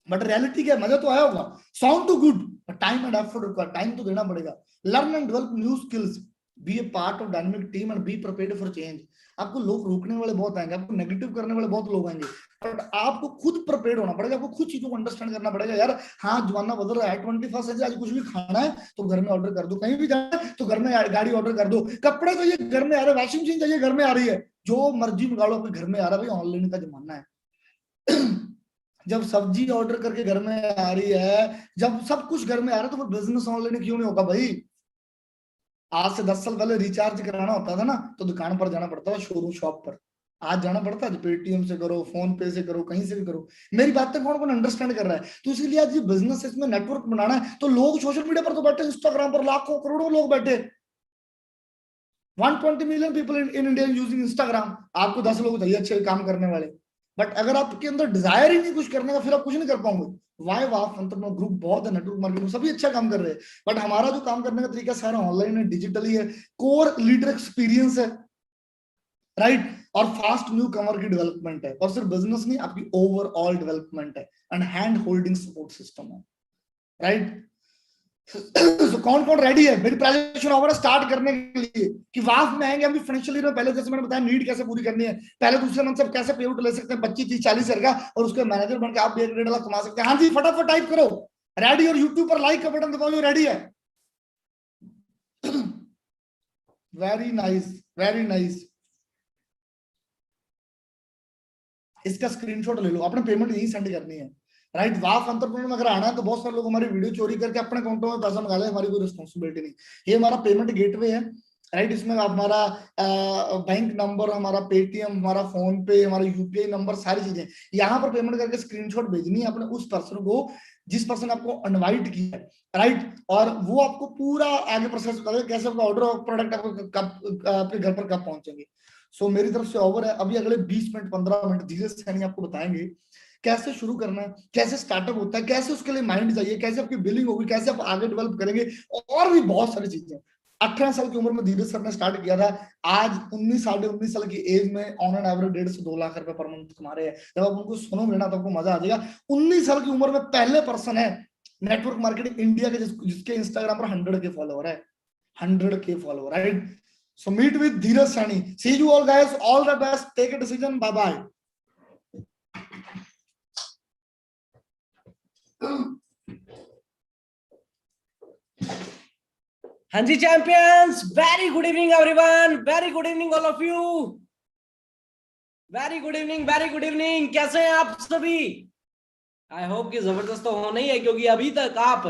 बट रियलिटी क्या है? मजा तो आया होगा, sound too good, time and effort required, time तो देना पड़ेगा। Learn and develop new skills, be a part of dynamic team and be prepared for change. आपको लोग रोकने वाले बहुत आएंगे, आपको नेगेटिव करने वाले बहुत लोग आएंगे, बट आपको खुद प्रिपेयर्ड होना पड़ेगा, आपको खुद चीजों को अंडरस्टैंड करना पड़ेगा। यार हाँ, जमाना बदल रहा है, 21st सेंचुरी, आज कुछ भी खाना है तो घर में ऑर्डर कर दो, कहीं भी जाना है तो घर में गाड़ी ऑर्डर कर दो, कपड़े तो ये घर में आ रहे, वॉशिंग मशीन चाहिए घर में आ रही है, जो मर्जी मंगा लो अपने घर में आ रहा है। भाई ऑनलाइन का जमाना है। जब सब्जी ऑर्डर करके घर में आ रही है, जब सब कुछ घर में आ रहा है, तो फिर बिजनेस ऑनलाइन क्यों नहीं होगा भाई। आज से 10 साल पहले रिचार्ज कराना होता था ना, तो दुकान पर जाना पड़ता था, शोरूम शॉप पर। आज जाना पड़ता है, पेटीएम से करो, फोन पे से करो, कहीं से भी करो। मेरी बातें कौन कौन अंडरस्टैंड कर रहा है? तो इसलिए आज ये बिजनेस, इसमें नेटवर्क बनाना है, तो लोग सोशल मीडिया पर तो बैठे, इंस्टाग्राम पर लाखों करोड़ों लोग बैठे, 120 million people in India using Instagram. आपको 10 लोग चाहिए अच्छे काम करने वाले, बट अगर आपके अंदर डिजायर ही नहीं कुछ करने का, फिर आप कुछ नहीं कर पाओगे। वाई वाफ एंटरप्रेन्योर ग्रुप बहुत है, नेटवर्क मार्केटिंग सभी अच्छा काम कर रहे हैं, बट हमारा जो काम करने का तरीका सारा ऑनलाइन है, डिजिटली है, कोर लीडर एक्सपीरियंस है, राइट, और फास्ट न्यू कमर की डेवलपमेंट है, और सिर्फ बिजनेस नहीं, आपकी ओवरऑल डेवलपमेंट है, and hand holding support system है, राइट। तो कौन कौन रेडी है मेरी प्रेजेंटेशन ओवर स्टार्ट करने के लिए कि वाफ में आएंगे हम भी फाइनेंशियल ईयर में? पहले जैसे मैंने बताया, नीड कैसे पूरी करनी है, पहले दूसरे मंथ से कैसे पे आउट ले सकते हैं 25, 30, 40 हजार का, और उसके मैनेजर बनकर आप भी 1 डेढ़ लाख कमा सकते हैं। हाँ जी, फटाफट टाइप करो रेडी, और यूट्यूब पर लाइक का बटन दबाओ, रेडी है। Very nice, very nice. इसका स्क्रीनशॉट ले लो, अपने पेमेंट यही सेंड करनी है, राइट। वाफ एंटरप्रेन्योर में अगर आना है तो बहुत सारे लोग हमारी वीडियो चोरी करके अपने अकाउंटों में पैसा मंगा ले, हमारी कोई रिस्पॉन्सिबिलिटी नहीं। ये हमारा पेमेंट गेटवे है, राइट। इसमें हमारा बैंक नंबर, हमारा पेटीएम, हमारा फोन पे, हमारा यूपीआई नंबर, सारी चीजें यहाँ पर पेमेंट करके स्क्रीनशॉट भेजनी है अपने उस पर्सन को जिस पर्सन ने आपको इनवाइट किया है, राइट। और वो आपको पूरा आगे प्रोसेस बताएगा कैसे आपका ऑर्डर और प्रोडक्ट आपके घर पर कब पहुंचेंगे। सो मेरी तरफ से ओवर है। अभी अगले 20 मिनट 15 मिनट धीरे से आपको बताएंगे कैसे शुरू करना है, कैसे स्टार्टअप होता है, कैसे उसके लिए माइंड चाहिए, कैसे आपकी बिलिंग होगी, कैसे आप आगे डेवलप करेंगे, और भी बहुत सारी चीजें। 18 साल की उम्र में धीरज सर ने स्टार्ट किया था, आज 19 साढ़े 19 साल की एज में ऑन एन एवरेज 1.5 से 2 लाख रुपए पर मंथ कमा रहे हैं। जब आप उनको सुनोगे ना तो आपको मजा आ जाएगा। 19 साल की उम्र में पहले पर्सन है नेटवर्क मार्केटिंग इंडिया के जिसके इंस्टाग्राम पर 100K फॉलोवर है, 100K follower, right. So meet with Dheeraj Saini, see you all guys, all the best, take a decision, bye bye. हाँ जी champions, very good evening everyone, very good evening all of you, very good evening, very good evening. कैसे हैं आप सभी? I hope कि जबरदस्त तो होना ही है, क्योंकि अभी तक आप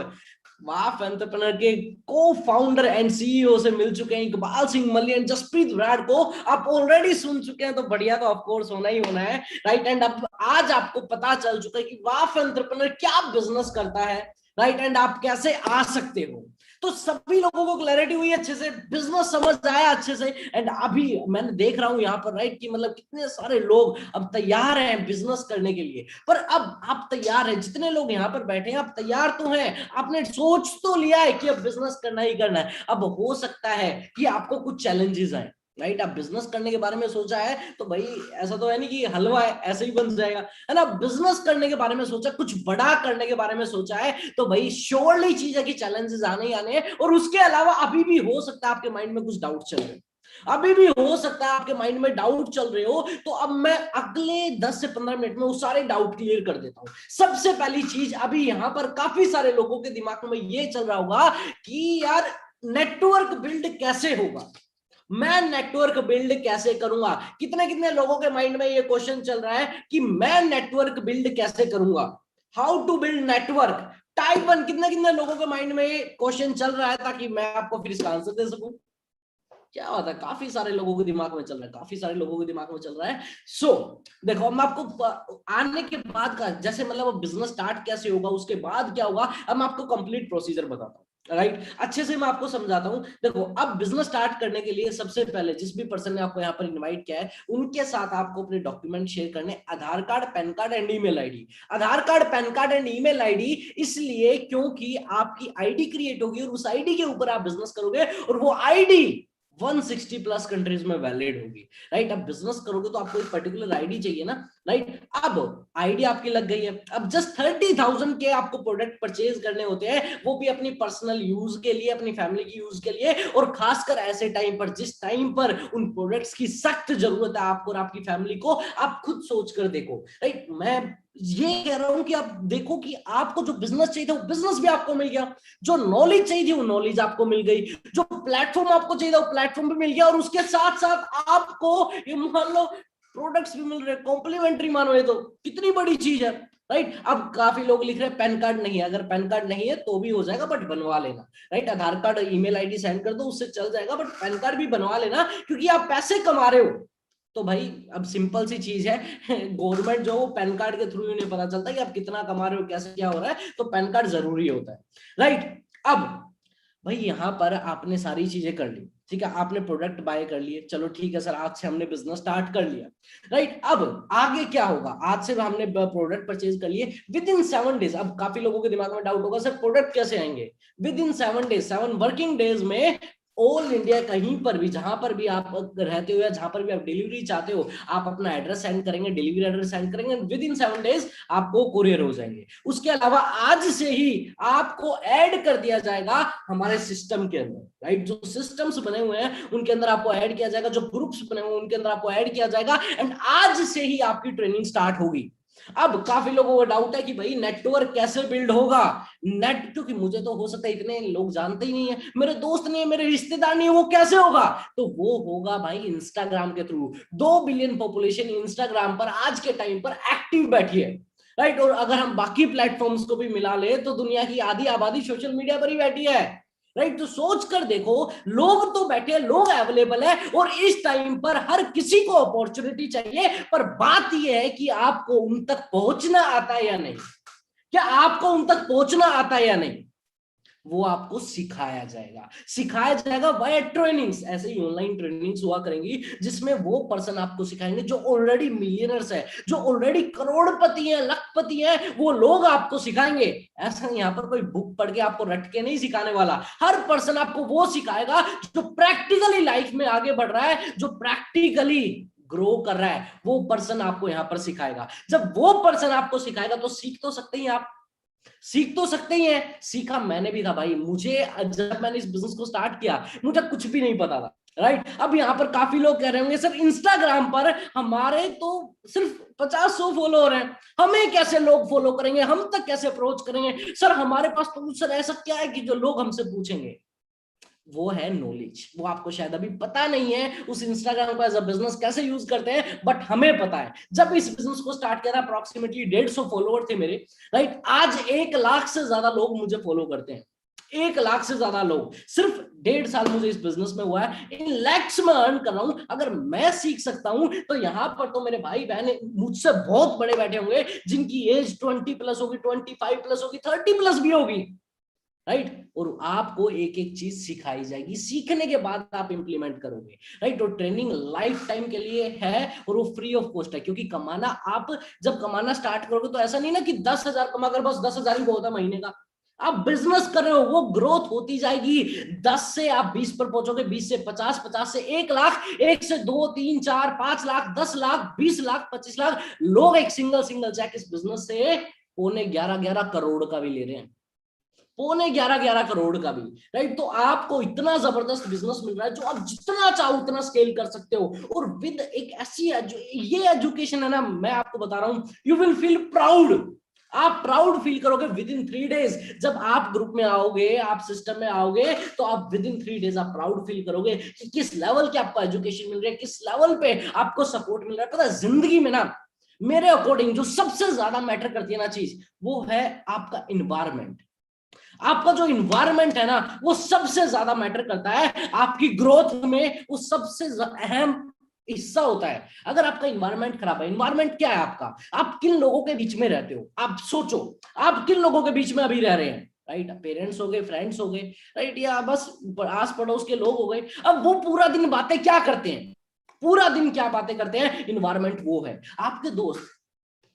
वाफ एंटरप्रेन्योर के को फाउंडर एंड सीईओ से मिल चुके हैं, इकबाल सिंह मलियन, जसप्रीत विराट को आप ऑलरेडी सुन चुके हैं, तो बढ़िया तो ऑफ कोर्स होना ही होना है, राइट। एंड अब आज आपको पता चल चुका है कि वाफ एंटरप्रेन्योर क्या बिजनेस करता है, राइट, एंड आप कैसे आ सकते हो। तो सभी लोगों को क्लैरिटी हुई अच्छे से, बिजनेस समझ आया अच्छे से। एंड अभी मैं देख रहा हूं यहाँ पर, राइट, कि मतलब कितने सारे लोग अब तैयार हैं बिजनेस करने के लिए। पर अब आप तैयार हैं, जितने लोग यहाँ पर बैठे हैं आप तैयार तो हैं, आपने सोच तो लिया है कि अब बिजनेस करना ही करना है। अब हो सकता है कि आपको कुछ चैलेंजेस आए, राइट। आप बिजनेस करने के बारे में सोचा है तो भाई ऐसा तो है नहीं कि हलवा है ऐसे ही बन जाएगा, है ना। बिजनेस करने के बारे में सोचा, कुछ बड़ा करने के बारे में सोचा है तो भाई श्योरली चीज है कि चैलेंजेस आने ही आने हैं। और उसके अलावा अभी भी हो सकता है आपके माइंड में कुछ डाउट चल रहे हैं, अभी भी हो सकता है आपके माइंड में डाउट चल रहे हो, तो अब मैं अगले 10 से 15 मिनट में वो सारे डाउट क्लियर कर देता हूं। सबसे पहली चीज, अभी यहां पर काफी सारे लोगों के दिमाग में ये चल रहा होगा कि यार नेटवर्क बिल्ड कैसे होगा, मैं नेटवर्क बिल्ड कैसे करूंगा। कितने कितने लोगों के माइंड में ये क्वेश्चन चल रहा है कि मैं नेटवर्क बिल्ड कैसे करूंगा, how to build network. Type 1 कितने कितने लोगों के माइंड में ये क्वेश्चन चल रहा है, ताकि मैं आपको फिर इसका आंसर दे सकूं। क्या बात है, काफी सारे लोगों के दिमाग में चल रहा है, काफी सारे लोगों के दिमाग में चल रहा है। सो देखो, हम आपको आने के बाद का, जैसे मतलब बिजनेस स्टार्ट कैसे होगा, उसके बाद क्या होगा, अब मैं आपको कंप्लीट प्रोसीजर बताता हूँ। राइट, अच्छे से मैं आपको समझाता हूं। देखो, अब बिजनेस स्टार्ट करने के लिए सबसे पहले जिस भी पर्सन ने आपको यहाँ पर इनवाइट किया है, उनके साथ आपको अपने डॉक्यूमेंट शेयर करने, Aadhaar card, PAN card and email ID. Aadhaar card, PAN card and email ID इसलिए क्योंकि आपकी आईडी क्रिएट होगी और उस आईडी के ऊपर आप बिजनेस करोगे, और वो आईडी 160 प्लस कंट्रीज में वैलिड होगी। राइट, अब बिजनेस करोगे तो आपको एक पर्टिकुलर आईडी चाहिए ना। राइट, अब आईडी आपकी लग गई है। अब जस्ट 30,000 के आपको प्रोडक्ट परचेज करने होते हैं, वो भी अपनी पर्सनल यूज के लिए, अपनी फैमिली की यूज के लिए, और खासकर ऐसे टाइम पर जिस टाइम पर उन प्रोडक्ट्स की सख्त जरूरत है आपको और आपकी फैमिली को। आप खुद सोच कर देखो। राइट, मैं ये कह रहा हूं कि आप देखो कि आपको जो बिजनेस चाहिए था वो बिजनेस भी आपको मिल गया, जो नॉलेज चाहिए थी वो नॉलेज आपको मिल गई, जो प्लेटफॉर्म आपको चाहिए था वो प्लेटफॉर्म भी मिल गया, और उसके साथ साथ आपको ये मान लो प्रोडक्ट्स भी मिल रहे, कॉम्प्लीमेंट्री मानो, ये तो कितनी बड़ी चीज है। राइट, अब काफी लोग लिख रहे हैं पैन कार्ड नहीं है। अगर पैन कार्ड नहीं है तो भी हो जाएगा, बट बनवा लेना। राइट, आधार कार्ड, ईमेल आईडी सेंड कर दो, उससे चल जाएगा, बट पैन कार्ड भी बनवा लेना, क्योंकि आप पैसे कमा रहे हो। तो भाई अब सिंपल सी चीज है, गवर्नमेंट जो पैन कार्ड के थ्रू उन्हें पता चलता है कि आप कितना कमा रहे हो, कैसे क्या हो रहा है, तो पैन कार्ड जरूरी होता है। राइट, अब भाई यहां पर आपने सारी चीजें कर ली, ठीक है, आपने प्रोडक्ट बाय कर लिए, चलो ठीक है सर, आज से हमने बिजनेस स्टार्ट कर लिया। राइट, अब आगे क्या होगा, आज से हमने प्रोडक्ट परचेज कर लिए, विद इन 7 डेज। अब काफी लोगों के दिमाग में डाउट होगा, सर प्रोडक्ट कैसे आएंगे। With in 7 days, 7 working days में ऑल इंडिया कहीं पर भी, जहां पर भी आप रहते हो या जहां पर भी आप डिलीवरी चाहते हो, आप अपना एड्रेस सेंड करेंगे, डिलीवरी एड्रेस सेंड करेंगे, विद इन 7 डेज आपको कुरियर हो जाएंगे। उसके अलावा आज से ही आपको ऐड कर दिया जाएगा हमारे सिस्टम के अंदर। राइट, जो सिस्टम्स बने हुए हैं उनके अंदर आपको ऐड किया जाएगा, जो ग्रुप्स बने हुए हैं उनके अंदर आपको ऐड किया जाएगा, एंड आज से ही आपकी ट्रेनिंग स्टार्ट होगी। अब काफी लोगों को डाउट है कि भाई नेटवर्क कैसे बिल्ड होगा, नेट, क्योंकि मुझे तो हो सकता है इतने लोग जानते ही नहीं है, मेरे दोस्त नहीं है, मेरे रिश्तेदार नहीं है, वो कैसे होगा, तो वो होगा भाई इंस्टाग्राम के थ्रू। 2 बिलियन पॉपुलेशन इंस्टाग्राम पर आज के टाइम पर एक्टिव बैठी है। राइट, और अगर हम बाकी प्लेटफॉर्म्स को भी मिला ले तो दुनिया की आधी आबादी सोशल मीडिया पर ही बैठी है। राइट, तो सोच कर देखो, लोग तो बैठे, लोग अवेलेबल है, और इस टाइम पर हर किसी को अपॉर्चुनिटी चाहिए, पर बात यह है कि आपको उन तक पहुंचना आता है या नहीं। क्या आपको उन तक पहुंचना आता है या नहीं, वो आपको सिखाया जाएगा वाया ट्रेनिंग्स। ऐसे ही ऑनलाइन ट्रेनिंग्स हुआ करेंगी जिसमें वो पर्सन आपको सिखाएंगे जो ऑलरेडी मिलियनर्स है, जो ऑलरेडी करोड़पति हैं, लखपति हैं, वो लोग आपको सिखाएंगे। ऐसा यहाँ पर कोई बुक पढ़ के आपको रट के नहीं सिखाने वाला, हर पर्सन आपको वो सिखाएगा जो प्रैक्टिकली लाइफ में आगे बढ़ रहा है, जो प्रैक्टिकली ग्रो कर रहा है, वो पर्सन आपको यहाँ पर सिखाएगा। जब वो पर्सन आपको सिखाएगा तो सीख तो सकते ही आप, सीख तो सकते ही हैं। सीखा मैंने भी था भाई, मुझे जब मैंने इस बिजनेस को स्टार्ट किया मुझे कुछ भी नहीं पता था। राइट, अब यहाँ पर काफी लोग कह रहे होंगे सर इंस्टाग्राम पर हमारे तो सिर्फ 50-100 फॉलोअर हैं, हमें कैसे लोग फॉलो करेंगे, हम तक कैसे अप्रोच करेंगे सर, हमारे पास तो सर ऐसा क्या है कि जो लोग हमसे पूछेंगे। वो है नॉलेज, वो आपको शायद अभी पता नहीं है उस इंस्टाग्राम को एज अ बिजनेस कैसे यूज करते हैं, बट हमें पता है। जब इस बिजनेस को स्टार्ट किया था अप्रोक्सीमेटली 150 फॉलोअर थे मेरे। राइट, आज 1 लाख से ज्यादा लोग मुझे फॉलो करते हैं, 1 लाख से ज्यादा लोग। सिर्फ 1.5 साल मुझे इस बिजनेस में हुआ है, इन लैक्स में अर्न कर रहा हूं। अगर मैं सीख सकता हूं तो यहाँ पर तो मेरे भाई बहन मुझसे बहुत बड़े बैठे होंगे जिनकी एज 20 प्लस होगी, 25 प्लस होगी, 30 प्लस भी होगी। राइट, और आपको एक एक चीज सिखाई जाएगी, सीखने के बाद आप इंप्लीमेंट करोगे। राइट, और ट्रेनिंग लाइफ टाइम के लिए है और वो फ्री ऑफ कॉस्ट है, क्योंकि कमाना, आप जब कमाना स्टार्ट करोगे तो ऐसा नहीं ना कि 10,000 कमाकर बस 10,000 ही बहुत है महीने का। आप बिजनेस कर रहे हो, वो ग्रोथ होती जाएगी। 10 से आप 20 पर पहुंचोगे, 20 से 50, 50 से 1 लाख, 1 से 2, 3, 4, 5 लाख, 10 लाख, 20 लाख, 25 लाख लोग एक सिंगल चेक इस बिजनेस से पौने 11 करोड़ का भी ले रहे हैं, पौने 11 करोड़ का भी, राइट। तो आपको इतना जबरदस्त बिजनेस मिल रहा है जो आप जितना चाहो उतना स्केल कर सकते हो। और विद एक ऐसी ये एजुकेशन है ना, मैं आपको बता रहा हूं, यू विल फील प्राउड। आप प्राउड फील करोगे विद इन 3 डेज। जब आप ग्रुप में आओगे, आप सिस्टम में आओगे, तो आप विद इन 3 डेज आप प्राउड फील करोगे कि किस लेवल की आपको एजुकेशन मिल रही है, किस लेवल पे आपको सपोर्ट मिल रहा है। पता है, जिंदगी में ना मेरे अकॉर्डिंग जो सबसे ज्यादा मैटर करती है ना चीज, वो है आपका इन्वायरमेंट। आपका जो इन्वायरमेंट है ना, वो सबसे ज्यादा मैटर करता है आपकी ग्रोथ में, वो सबसे अहम हिस्सा होता है। अगर आपका इन्वायरमेंट खराब है, इन्वायरमेंट क्या है आपका, आप किन लोगों के बीच में रहते हो, आप सोचो, आप किन लोगों के बीच में अभी रह रहे हैं, राइट। पेरेंट्स हो गए, फ्रेंड्स हो गए, राइट, या बस आस पड़ोस के लोग हो गए। अब वो पूरा दिन बातें क्या करते हैं, पूरा दिन क्या बातें करते हैं, इन्वायरमेंट वो है। आपके दोस्त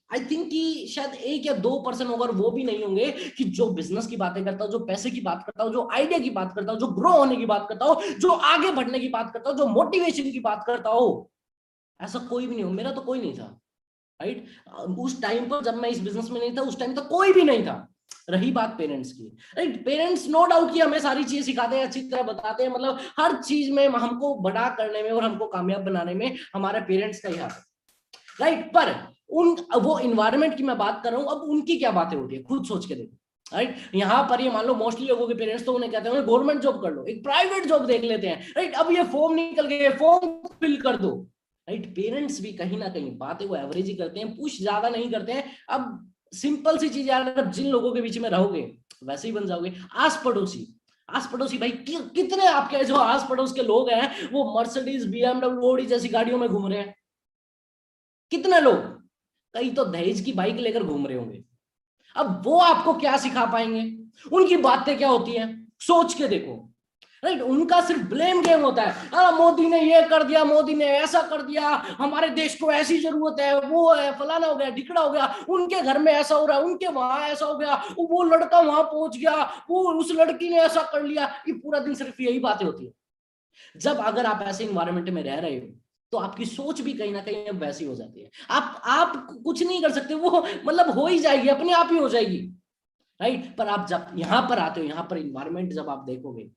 आई थिंक कि शायद 1 या 2% अगर वो भी नहीं होंगे कि जो बिजनेस की बातें करता हो, जो पैसे की बात करता हो, जो आइडिया की बात करता हो, जो ग्रो होने की बात करता हो, जो आगे बढ़ने की बात करता हो, जो मोटिवेशन की बात करता हो। ऐसा कोई भी नहीं हो, मेरा तो कोई नहीं था, राइट। उस टाइम पर जब मैं इस बिजनेस में नहीं था, उस टाइम तो कोई भी नहीं था। रही बात पेरेंट्स की, राइट, पेरेंट्स नो डाउट कि हमें सारी चीजें सिखाते हैं, अच्छी तरह बताते हैं, मतलब हर चीज में हमको बड़ा करने में और हमको कामयाब बनाने में हमारे पेरेंट्स का ही हाथ है, राइट। पर उन वो इन्वायरमेंट की मैं बात कर रहा हूं, अब उनकी क्या बातें होती है, खुद सोच के देखो, राइट। यहां पर ये मान लो मोस्टली लोगों के पेरेंट्स तो उन्हें कहते हैं गवर्नमेंट जॉब कर लो, एक प्राइवेट जॉब देख लेते हैं, राइट। अब ये फॉर्म निकल गए, फॉर्म फिल कर दो, राइट। पेरेंट्स भी कहीं ना कहीं बातें वो एवरेज ही करते हैं, पुश ज्यादा नहीं करते हैं। अब सिंपल सी चीज यार, अब जिन लोगों के बीच में रहोगे वैसे ही बन जाओगे। आस पड़ोसी भाई कितने आपके जो आस पड़ोस के लोग हैं वो मर्सिडीज, BMW, ऑडी जैसी गाड़ियों में घूम रहे हैं, कितने लोग, कई तो दहेज की बाइक लेकर घूम रहे होंगे। अब वो आपको क्या सिखा पाएंगे, उनकी बातें क्या होती हैं, सोच के देखो, राइट। उनका सिर्फ ब्लेम गेम होता है, हाँ मोदी ने ये कर दिया, मोदी ने ऐसा कर दिया, हमारे देश को ऐसी जरूरत है, वो है, फलाना हो गया, ढिकड़ा हो गया, उनके घर में ऐसा हो रहा है, उनके वहां ऐसा हो गया, वो लड़का वहां पहुंच गया, वो उस लड़की ने ऐसा कर लिया। ये पूरा दिन सिर्फ यही बातें होती है। जब अगर आप ऐसे इन्वायरमेंट में रह रहे हो तो आपकी सोच भी कहीं ना कहीं अब वैसी हो जाती है। आप कुछ नहीं कर सकते, वो मतलब हो ही जाएगी, अपने आप ही हो जाएगी, राइट। पर आप जब यहां पर आते हो, यहां पर इन्वायरमेंट जब आप देखोगे,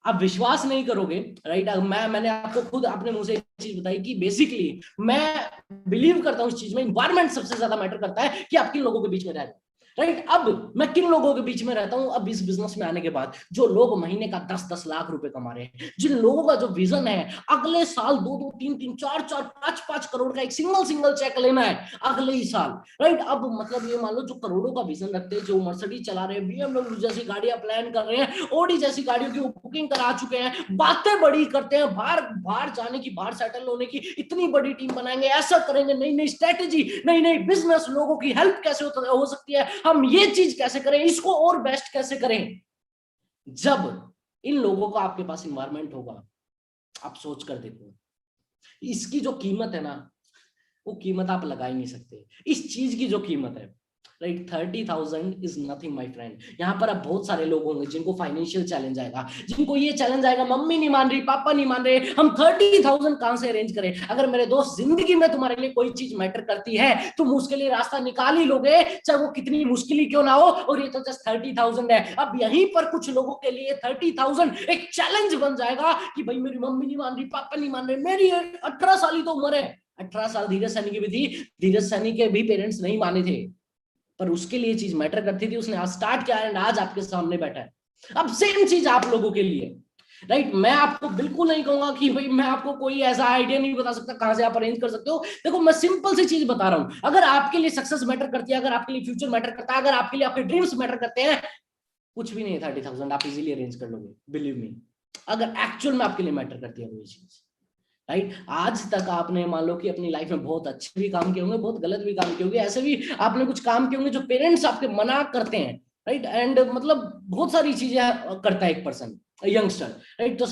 आप विश्वास नहीं करोगे, राइट। मैंने आपको खुद अपने मुंह से एक चीज बताई कि बेसिकली मैं बिलीव करता हूं इस चीज में, इन्वायरमेंट सबसे ज्यादा मैटर करता है कि आप किन लोगों के बीच में रह रहे हो, राइट। अब मैं किन लोगों के बीच में रहता हूं, अब इस बिजनेस में आने के बाद, जो लोग महीने का 10-10 लाख रुपए कमा रहे हैं, जिन लोगों का जो विजन है अगले साल 2-2, 3-3, 4-4, 5-5 करोड़ का एक सिंगल चेक लेना है अगले ही साल, राइट। अब मतलब ये मान लो जो करोड़ों का विजन रखते हैं, जो मर्सिडीज चला रहे हैं, BMW जैसी गाड़ियां प्लान कर रहे हैं, ऑडी जैसी गाड़ियों की बुकिंग करा चुके हैं, बातें बड़ी करते हैं, बाहर जाने की, बाहर सेटल होने की, इतनी बड़ी टीम बनाएंगे, ऐसा करेंगे, नई नई स्ट्रेटेजी, नई नई बिजनेस, लोगों की हेल्प कैसे हो सकती है, हम ये चीज कैसे करें, इसको और बेस्ट कैसे करें। जब इन लोगों का आपके पास इन्वायरमेंट होगा, आप सोच कर देखो, इसकी जो कीमत है ना, वो कीमत आप लगा ही नहीं सकते। इस चीज की जो कीमत है, right, 30,000 is nothing my friend. यहाँ पर अब बहुत सारे लोग होंगे जिनको फाइनेंशियल चैलेंज आएगा, जिनको ये चैलेंज आएगा, मम्मी नहीं मान रही, पापा नहीं मान रहे, हम 30,000 कहां से अरेंज करें। अगर मेरे दोस्त जिंदगी में तुम्हारे लिए कोई चीज मैटर करती है, तुम उसके लिए रास्ता निकाल ही लोगे, चाहे वो कितनी मुश्किल ही क्यों ना हो। और ये तो जस्ट 30,000 है। अब यहीं पर कुछ लोगों के लिए 30,000 एक चैलेंज बन जाएगा कि भाई मेरी मम्मी नहीं मान रही, पापा नहीं मान रहे, मेरी 18 साल ही तो उम्र है। 18 साल धीरज सैनी की भी थी, धीरज सैनी के भी पेरेंट्स नहीं माने थे, पर उसके लिए चीज मैटर करती थी, उसने आज स्टार्ट किया एंड आज आपके सामने बैठा है। अब सेम चीज आप लोगों के लिए, राइट। मैं आपको बिल्कुल नहीं कहूंगा कि भाई मैं आपको कोई ऐसा आइडिया नहीं बता सकता कहां से आप अरेंज कर सकते हो। देखो मैं सिंपल सी चीज बता रहा हूं, अगर आपके लिए सक्सेस मैटर करती है, अगर आपके लिए फ्यूचर मैटर करता है, अगर आपके लिए आपके ड्रीम्स मैटर करते हैं, कुछ भी नहीं है 30,000 आप इजीली अरेंज कर लोगे, बिलीव मी। अगर एक्चुअल में आपके लिए मैटर करती है वो चीज, राइट। आज तक आपने मान लो कि अपनी लाइफ में बहुत अच्छे भी काम किए होंगे, बहुत गलत भी काम किए होंगे, ऐसे भी आपने कुछ काम किए होंगे जो पेरेंट्स आपके मना करते हैं, राइट। एंड मतलब बहुत सारी चीजें करता है एक पर्सन, यंगस्टर, राइट। तो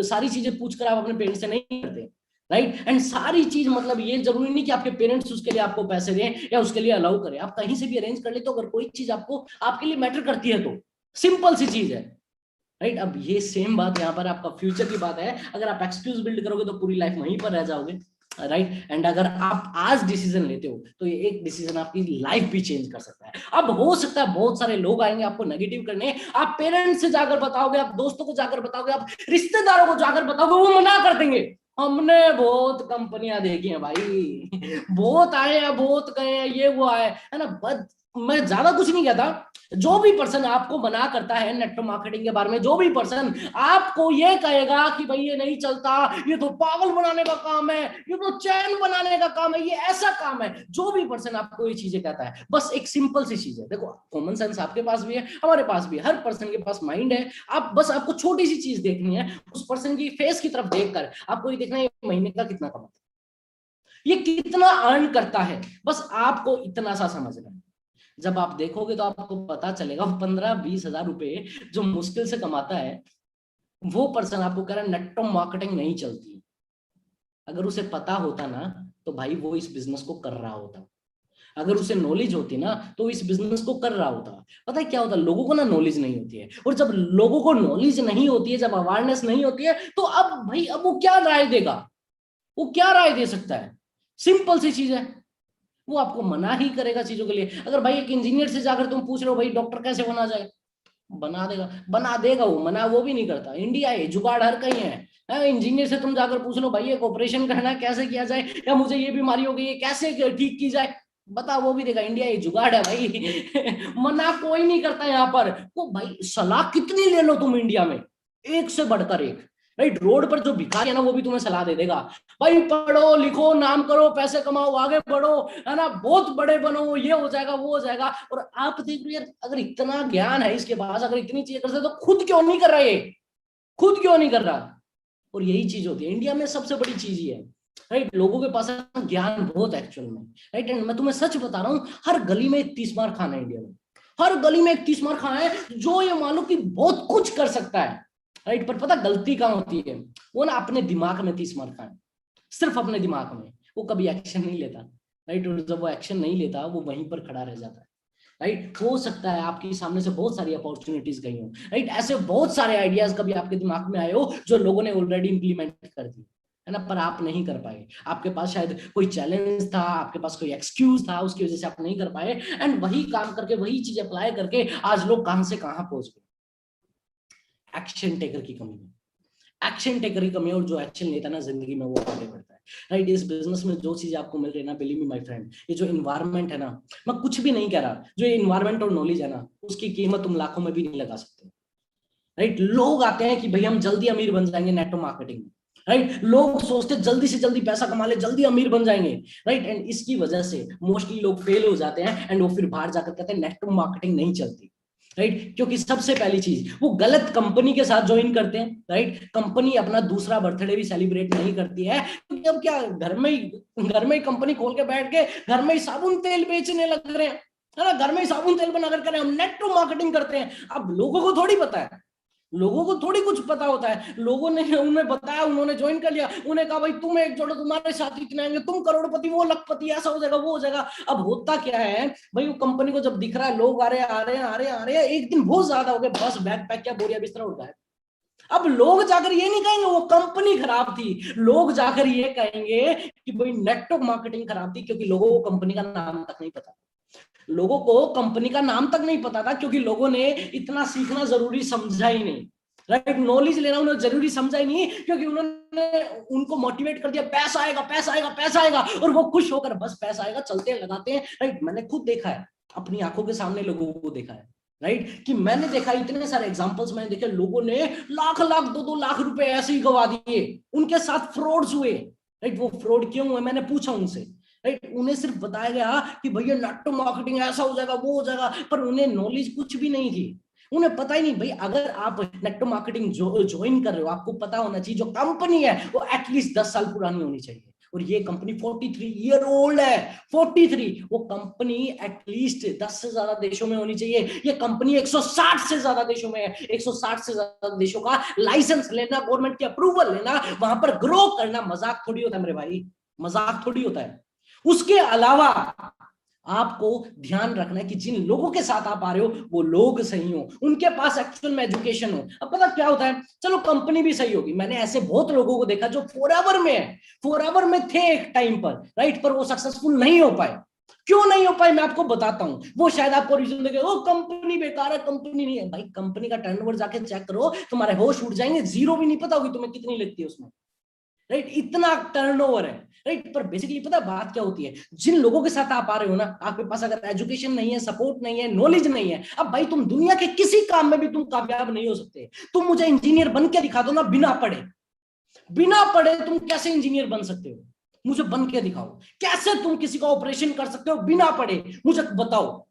सारी चीजें पूछ कर आप अपने पेरेंट्स से नहीं करते, राइट। एंड सारी चीज मतलब ये जरूरी नहीं कि आपके पेरेंट्स उसके लिए आपको पैसे दें या उसके लिए अलाउ करें, आप कहीं से भी अरेंज कर ले। तो अगर कोई चीज आपको आपके लिए मैटर करती है तो सिंपल सी चीज है, राइट। अब ये सेम बात यहाँ पर आपका फ्यूचर की बात है। अगर आप एक्सक्यूज बिल्ड करोगे तो पूरी लाइफ वहीं पर रह जाओगे, राइट। एंड अगर आप आज डिसीजन लेते हो तो ये एक डिसीजन आपकी लाइफ भी चेंज कर सकता है। अब हो सकता है बहुत सारे लोग आएंगे आपको नेगेटिव करने, आप पेरेंट्स से जाकर बताओगे, आप दोस्तों को जाकर बताओगे, आप रिश्तेदारों को जाकर बताओगे, वो मना कर देंगे। हमने बहुत कंपनियां देखी हैं भाई, बहुत आए हैं, बहुत गए हैं, ये वो आए है ना। बट मैं ज्यादा कुछ नहीं कहता। जो भी पर्सन आपको मना करता है नेटवर्क मार्केटिंग के बारे में, जो भी पर्सन आपको ये कहेगा कि भाई ये नहीं चलता, ये तो पागल बनाने का काम है, ये तो चैन बनाने का काम है, ये ऐसा काम है, जो भी पर्सन आपको ये चीजें कहता है, बस एक सिंपल सी चीज है। देखो कॉमन सेंस आपके पास भी है, हमारे पास भी है, हर पर्सन के पास माइंड है। आप बस आपको छोटी सी चीज देखनी है, उस पर्सन की फेस की तरफ देखकर आपको ये देखना है महीने का कितना कमाता है, ये कितना अर्न करता है, बस आपको इतना सा समझना है। जब आप देखोगे तो आपको पता चलेगा 15-20 हजार रुपए जो मुश्किल से कमाता है, वो पर्सन आपको कह रहा है नेटवर्क मार्केटिंग नहीं चलती। अगर उसे पता होता ना तो भाई वो इस बिजनेस को कर रहा होता। अगर उसे नॉलेज होती ना तो इस बिजनेस को कर रहा होता। पता है क्या होता है, लोगों को ना नॉलेज नहीं होती है, और जब लोगों को नॉलेज नहीं होती है, जब अवेयरनेस नहीं होती है, तो अब भाई अब वो क्या राय देगा, वो क्या राय दे सकता है। सिंपल सी चीज है, वो आपको मना ही करेगा चीजों के लिए। अगर भाई एक इंजीनियर से जाकर तुम पूछ रहे हो भाई डॉक्टर कैसे बना जाए, बना देगा वो, मना वो भी नहीं करता। इंडिया है, जुगाड़ हर कहीं है। इंजीनियर से तुम जाकर पूछ लो भाई एक ऑपरेशन करना है कैसे किया जाए, या मुझे ये बीमारी हो गई है कैसे ठीक की जाए, बता वो भी देगा। इंडिया ये जुगाड़ है भाई मना कोई नहीं करता यहाँ पर। तो भाई सलाह कितनी ले लो तुम इंडिया में, एक से बढ़कर एक, राइट। रोड पर जो भिखारी है ना वो भी तुम्हें सलाह दे देगा, भाई पढ़ो लिखो नाम करो पैसे कमाओ आगे बढ़ो, है ना, बहुत बड़े बनो, ये हो जाएगा वो हो जाएगा। और आप देख लो यार, अगर इतना ज्ञान है इसके पास, अगर इतनी चीजें कर सकते तो खुद क्यों नहीं कर रहा, ये खुद क्यों नहीं कर रहा। और यही चीज होती है इंडिया में, सबसे बड़ी चीज ये है, राइट। लोगों के पास ज्ञान बहुत एक्चुअल में, राइट। एंड मैं तुम्हें सच बता रहा हूँ, हर गली में एक 30 मार खाना है इंडिया में, हर गली में एक 30 मार खाना है जो ये मानो कि बहुत कुछ कर सकता है, राइट। पर पता गलती कहाँ होती है, वो ना अपने दिमाग में 30 मार खाए, सिर्फ अपने दिमाग में, वो कभी एक्शन नहीं लेता, राइट। और जब वो एक्शन नहीं लेता वो वहीं पर खड़ा रह जाता है, राइट। हो सकता है आपके सामने से बहुत सारी अपॉर्चुनिटीज गई हो, राइट। ऐसे बहुत सारे आइडियाज कभी आपके दिमाग में आए हो जो लोगों ने ऑलरेडी इंप्लीमेंट कर दी है ना, पर आप नहीं कर पाए। आपके पास शायद कोई चैलेंज था, आपके पास कोई एक्सक्यूज था, उसकी वजह से आप नहीं कर पाए। एंड वही काम करके, वही चीज अप्लाई करके आज लोग कहां से कहां पहुंच गए। एक्शन टेकर की कमी है, एक्शन टेकर की कमी है, और जो एक्शन लेता है ना जिंदगी में वो आगे बढ़ता है, राइट। इस बिजनेस में जो चीज आपको मिल रही है ना, बिलीव मी माय फ्रेंड, ये जो इन्वायरमेंट है ना, मैं कुछ भी नहीं कह रहा, जो ये इन्वायरमेंट और नॉलेज है ना, उसकी कीमत तुम लाखों में भी नहीं लगा सकते, राइट। लोग आते हैं कि भाई हम जल्दी अमीर बन जाएंगे नेटवर्क मार्केटिंग में, राइट। लोग सोचते जल्दी से जल्दी पैसा कमा ले, जल्दी अमीर बन जाएंगे, राइट। एंड इसकी वजह से मोस्टली लोग फेल हो जाते हैं, एंड वो फिर बाहर जाकर कहते हैं नेटवर्क मार्केटिंग नहीं चलती, राइट। क्योंकि सबसे पहली चीज वो गलत कंपनी के साथ ज्वाइन करते हैं, राइट। कंपनी अपना दूसरा बर्थडे भी सेलिब्रेट नहीं करती है, क्योंकि अब क्या घर में ही कंपनी खोल के बैठ के घर में ही साबुन तेल बेचने लग रहे हैं, है ना, घर में ही साबुन तेल बनाकर करें, हम नेटवर्क मार्केटिंग करते हैं। अब लोगों को थोड़ी पता है, लोगों को थोड़ी कुछ पता होता है, लोगों ने उन्हें बताया, उन्होंने ज्वाइन कर लिया, उन्हें कहा भाई तुम एक जोड़ो, तुम्हारे साथ इतने आएंगे, तुम करोड़पति, वो लखपति, ऐसा हो जाएगा वो हो जाएगा। अब होता क्या है भाई, वो कंपनी को जब दिख रहा है लोग आ रहे हैं, एक दिन बहुत ज्यादा हो गए, बस बैग पैक किया, बोरिया बिस्तरा उठ गया। अब लोग जाकर ये नहीं कहेंगे वो कंपनी खराब थी, लोग जाकर ये कहेंगे कि भाई नेटवर्क मार्केटिंग खराब थी, क्योंकि लोगों को कंपनी का नाम तक नहीं पता, लोगों को कंपनी का नाम तक नहीं पता था, क्योंकि लोगों ने इतना सीखना जरूरी समझा ही नहीं, राइट। नॉलेज लेना उन्होंने जरूरी समझा ही नहीं, क्योंकि उन्होंने उनको मोटिवेट कर दिया, पैसा आएगा पैसा आएगा पैसा आएगा, और वो खुश होकर बस पैसा आएगा चलते हैं लगाते हैं, राइट। मैंने खुद देखा है, अपनी आंखों के सामने लोगों को देखा है, राइट, कि मैंने देखा इतने सारे एग्जांपल्स मैंने देखे, लोगों ने लाख लाख 2-2 लाख रुपए ऐसे ही गवा दिए, उनके साथ फ्रॉड्स हुए, राइट। वो फ्रॉड क्यों हुए मैंने पूछा उनसे, राइट। उन्हें सिर्फ बताया गया कि भैया नेटवर्क मार्केटिंग ऐसा हो जाएगा वो हो जाएगा, पर उन्हें नॉलेज कुछ भी नहीं थी, उन्हें पता ही नहीं। भाई अगर आप नेटवर्क मार्केटिंग ज्वाइन कर रहे हो, आपको पता होना चाहिए जो कंपनी है वो एटलीस्ट 10 साल पुरानी होनी चाहिए, और ये कंपनी 43 ईयर ओल्ड है, 43। वो कंपनी एटलीस्ट 10 से ज्यादा देशों में होनी चाहिए। ये कंपनी 160 से ज्यादा देशों में है। 160 से ज्यादा देशों का लाइसेंस लेना, गवर्नमेंट की अप्रूवल लेना, वहां पर ग्रो करना मजाक थोड़ी होता है मेरे भाई, मजाक थोड़ी होता है। उसके अलावा आपको ध्यान रखना है कि जिन लोगों के साथ आप आ रहे हो वो लोग सही हो, उनके पास एक्चुअल में एजुकेशन हो। अब पता क्या होता है, चलो कंपनी भी सही होगी, मैंने ऐसे बहुत लोगों को देखा जो फॉरएवर में है, फॉरएवर में थे एक टाइम पर, राइट, पर वो सक्सेसफुल नहीं हो पाए। क्यों नहीं हो पाए मैं आपको बताता हूं। वो शायद आपको रीजन देंगे, ओ कंपनी बेकार है, कंपनी नहीं है। भाई कंपनी का टर्नओवर जाके चेक करो, तुम्हारे होश उड़ जाएंगे, जीरो भी नहीं पता होगी तुम्हें कितनी लगती है उसमें, राइट, इतना टर्नओवर है, राइट। पर बेसिकली पता बात क्या होती है, जिन लोगों के साथ आप आ रहे हो ना, आपके पास अगर एजुकेशन नहीं है, सपोर्ट नहीं है, नॉलेज नहीं है, अब भाई तुम दुनिया के किसी काम में भी तुम कामयाब नहीं हो सकते। तुम मुझे इंजीनियर बन के दिखा दो ना, बिना पढ़े, बिना पढ़े तुम कैसे इंजीनियर बन सकते हो, मुझे बन के दिखाओ। कैसे तुम किसी का ऑपरेशन कर सकते हो बिना पढ़े, मुझे बताओ।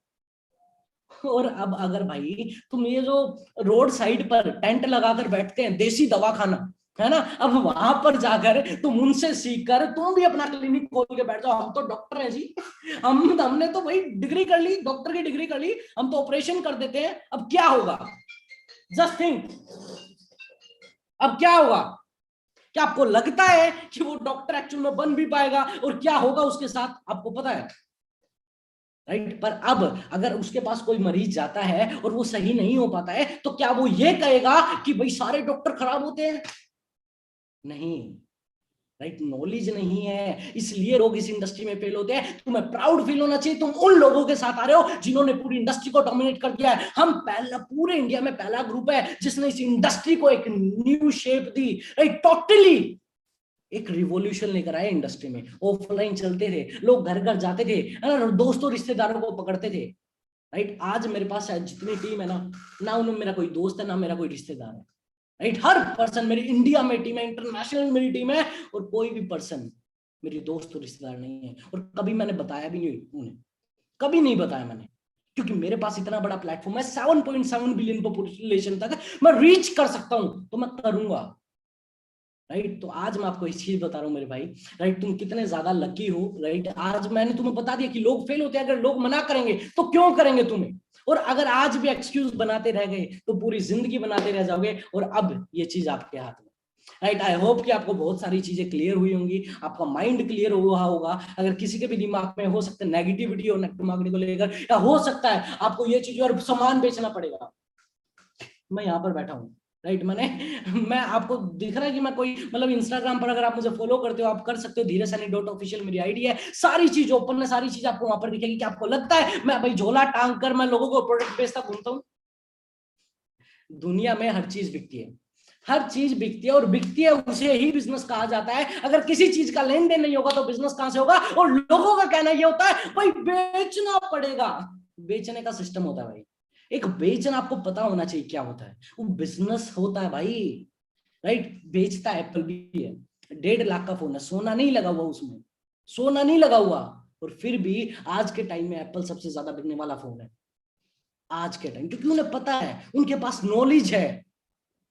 और अब अगर भाई तुम ये जो रोड साइड पर टेंट लगाकर बैठते हैं, देसी दवाखाना है ना, अब वहां पर जाकर तुम उनसे सीखकर तुम भी अपना क्लिनिक खोल के बैठ जाओ, हम तो डॉक्टर हैं जी, हमने तो भाई डिग्री कर ली, डॉक्टर की डिग्री कर ली, हम तो ऑपरेशन कर देते हैं। अब क्या होगा, जस्ट थिंक, अब क्या होगा? क्या आपको लगता है कि वो डॉक्टर एक्चुअल में बन भी पाएगा, और क्या होगा उसके साथ आपको पता है, राइट? पर अब अगर उसके पास कोई मरीज जाता है और वो सही नहीं हो पाता है, तो क्या वो ये कहेगा कि भाई सारे डॉक्टर खराब होते हैं? नहीं, राइट, नॉलेज नहीं है, इसलिए लोग इस इंडस्ट्री में फेल होते हैं। तुम्हें प्राउड फील होना चाहिए, तुम उन लोगों के साथ आ रहे हो जिन्होंने पूरी इंडस्ट्री को डोमिनेट कर दिया है। हम पहला, पूरे इंडिया में पहला ग्रुप है जिसने इस इंडस्ट्री को एक न्यू शेप दी, राइट, टोटली एक रिवॉल्यूशन लेकर आए इंडस्ट्री में। ऑफलाइन चलते थे, लोग घर घर जाते थे, है ना, दोस्तों रिश्तेदारों को पकड़ते थे, राइट। आज मेरे पास जितनी टीम है ना उनमें मेरा कोई दोस्त है, ना मेरा कोई रिश्तेदार है, राइट। हर पर्सन मेरी इंडिया में टीम है, इंटरनेशनल मेरी टीम है, और कोई भी पर्सन मेरी दोस्त और रिश्तेदार नहीं है। और कभी मैंने बताया भी नहीं उन्हें, कभी नहीं बताया मैंने, क्योंकि मेरे पास इतना बड़ा प्लेटफॉर्म है, 7.7 बिलियन पॉपुलेशन तक मैं रीच कर सकता हूं, तो मैं करूंगा, राइट। तो आज मैं आपको इस चीज बता रहा हूँ मेरे भाई, राइट, तुम कितने ज्यादा लकी हो, राइट। आज मैंने तुम्हें बता दिया कि लोग फेल होते हैं, अगर लोग मना करेंगे तो क्यों करेंगे तुम्हें, और अगर आज भी एक्सक्यूज बनाते रह गए तो पूरी जिंदगी बनाते रह जाओगे। और अब ये चीज आपके हाथ में, राइट। आई होप कि आपको बहुत सारी चीजें क्लियर हुई होंगी, आपका माइंड क्लियर हुआ होगा। अगर किसी के भी दिमाग में हो सकता है नेगेटिविटी और नेगेटिव मार्केटिंग को लेकर, या हो सकता है आपको ये चीज और सामान बेचना पड़ेगा, मैं यहाँ पर बैठा हूँ, राइट। मैं आपको दिख रहा है कि मैं कोई, मतलब इंस्टाग्राम पर अगर आप मुझे फॉलो करते हो, आप कर सकते हो, धीरेसैनी.official मेरी आईडी है, सारी चीज ओपन है, सारी चीज आपको वहां पर दिखेगी। कि आपको लगता है मैं भाई झोला टांग कर मैं लोगों को प्रोडक्ट बेचता घूमता हूँ? दुनिया में हर चीज बिकती है, हर चीज बिकती है, और बिकती है उसे ही बिजनेस कहा जाता है। अगर किसी चीज का लेन देन नहीं होगा तो बिजनेस कहां से होगा? और लोगों का कहना यह होता है भाई बेचना पड़ेगा, बेचने का सिस्टम होता है भाई। एक बेचना आपको पता होना चाहिए क्या होता है, वो बिजनेस होता है भाई, राइट। बेचता एप्पल भी है, 1.5 लाख का फोन है, सोना नहीं लगा हुआ उसमें, सोना नहीं लगा हुआ, और फिर भी आज के टाइम में एप्पल सबसे ज्यादा बिकने वाला फोन है आज के टाइम, क्योंकि उन्हें पता है, उनके पास नॉलेज है,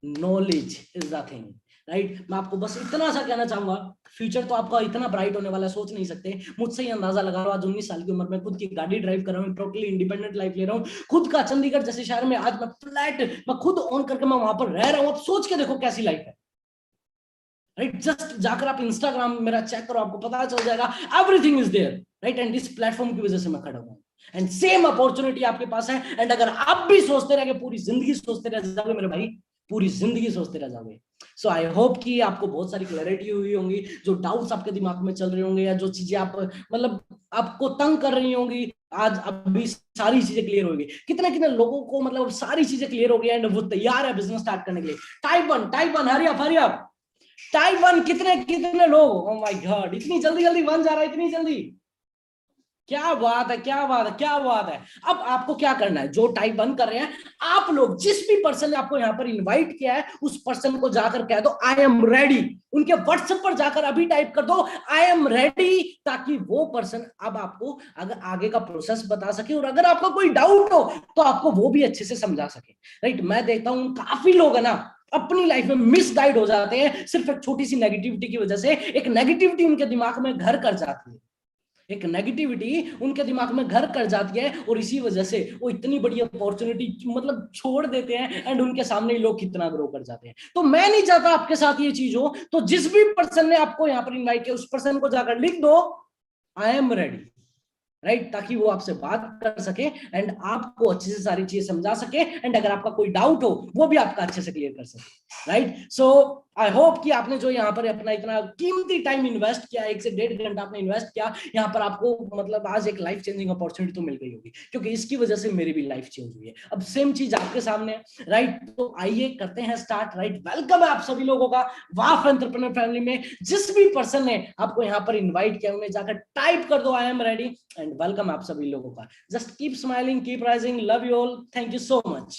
knowledge is the thing, right. मैं आपको बस इतना सा कहना चाहूंगा, फ्यूचर तो आपका इतना ब्राइट होने वाला है, सोच नहीं सकते। मुझसे ही अंदाजा लगा रहा हूं, आज 19 साल की उम्र में खुद की गाड़ी ड्राइव कर रहा हूँ, टोटली इंडिपेंडेंट लाइफ ले रहा हूँ, खुद का चंडीगढ़ जैसे शहर में आज मैं फ्लैट मैं खुद ऑन करके मैं वहां पर रह रहा हूँ। आप सोच के देखो कैसी लाइफ है, राइट। जस्ट जाकर आप इंस्टाग्राम मेरा चेक करो, आपको पता चल जाएगा, everything is there, right. And इस प्लेटफॉर्म की वजह से मैं खड़ा हूँ, एंड सेम अपॉर्चुनिटी आपके पास है। एंड अगर आप भी सोचते रहे, पूरी जिंदगी सोचते रह जाओगे मेरे भाई, पूरी जिंदगी सोचते रह जाओगे। सो आई होप कि आपको बहुत सारी क्लैरिटी हुई होंगी, जो डाउट्स आपके दिमाग में चल रहे होंगे, या जो चीजें आप मतलब आपको तंग कर रही होंगी, आज अभी सारी चीजें क्लियर होगी। कितने कितने लोगों को मतलब सारी चीजें क्लियर हो गई, एंड वो तैयार है बिजनेस स्टार्ट करने के लिए। Type one hurry up type one, कितने कितने लोग, ओ माय गॉड, इतनी जल्दी जल्दी वन जा रहा है, इतनी जल्दी, क्या बात है, क्या बात है, क्या बात है। अब आपको क्या करना है, जो टाइप 1 कर रहे हैं आप लोग, जिस भी पर्सन ने आपको यहां पर इनवाइट किया है, उस पर्सन को जाकर कह दो आई एम रेडी। उनके व्हाट्सएप पर जाकर अभी टाइप कर दो आई एम रेडी, ताकि वो पर्सन अब आपको अगर आगे का प्रोसेस बता सके, और अगर आपका कोई डाउट हो तो आपको वो भी अच्छे से समझा सके, राइट। मैं देखता हूं काफी लोग है ना, अपनी लाइफ में मिसगाइड हो जाते हैं सिर्फ एक छोटी सी नेगेटिविटी की वजह से। एक नेगेटिविटी उनके दिमाग में घर कर जाती है, एक नेगेटिविटी उनके दिमाग में घर कर जाती है, और इसी वजह से वो इतनी बड़ी अपॉर्चुनिटी मतलब छोड़ देते हैं, एंड उनके सामने लोग कितना ग्रो कर जाते हैं। तो मैं नहीं चाहता आपके साथ ये चीज हो। तो जिस भी पर्सन ने आपको यहाँ पर इनवाइट किया, उस पर्सन को जाकर लिख दो आई एम रेडी, राइट, ताकि वो आपसे बात कर सके एंड आपको अच्छे से सारी चीजें समझा सके, एंड अगर आपका कोई डाउट हो वो भी आपका अच्छे से क्लियर कर सके, राइट। सो आई होप कि आपने जो यहाँ पर अपना इतना कीमती टाइम इन्वेस्ट किया, 1 से 1.5 घंटा आपने इन्वेस्ट किया यहाँ पर, आपको मतलब आज एक लाइफ चेंजिंग अपॉर्चुनिटी तो मिल गई होगी, क्योंकि इसकी वजह से मेरी भी लाइफ चेंज हुई है। अब सेम चीज आपके सामने है, राइट। तो आइए करते हैं स्टार्ट, राइट। वेलकम है आप सभी लोगों का वाफ एंटरप्रेन्योर फैमिली में। जिस भी पर्सन ने आपको यहाँ पर इन्वाइट किया, उन्हें जाकर टाइप कर दो I am ready, and welcome आप सभी लोगों का। Just keep smiling, keep rising, love you all, thank you so much.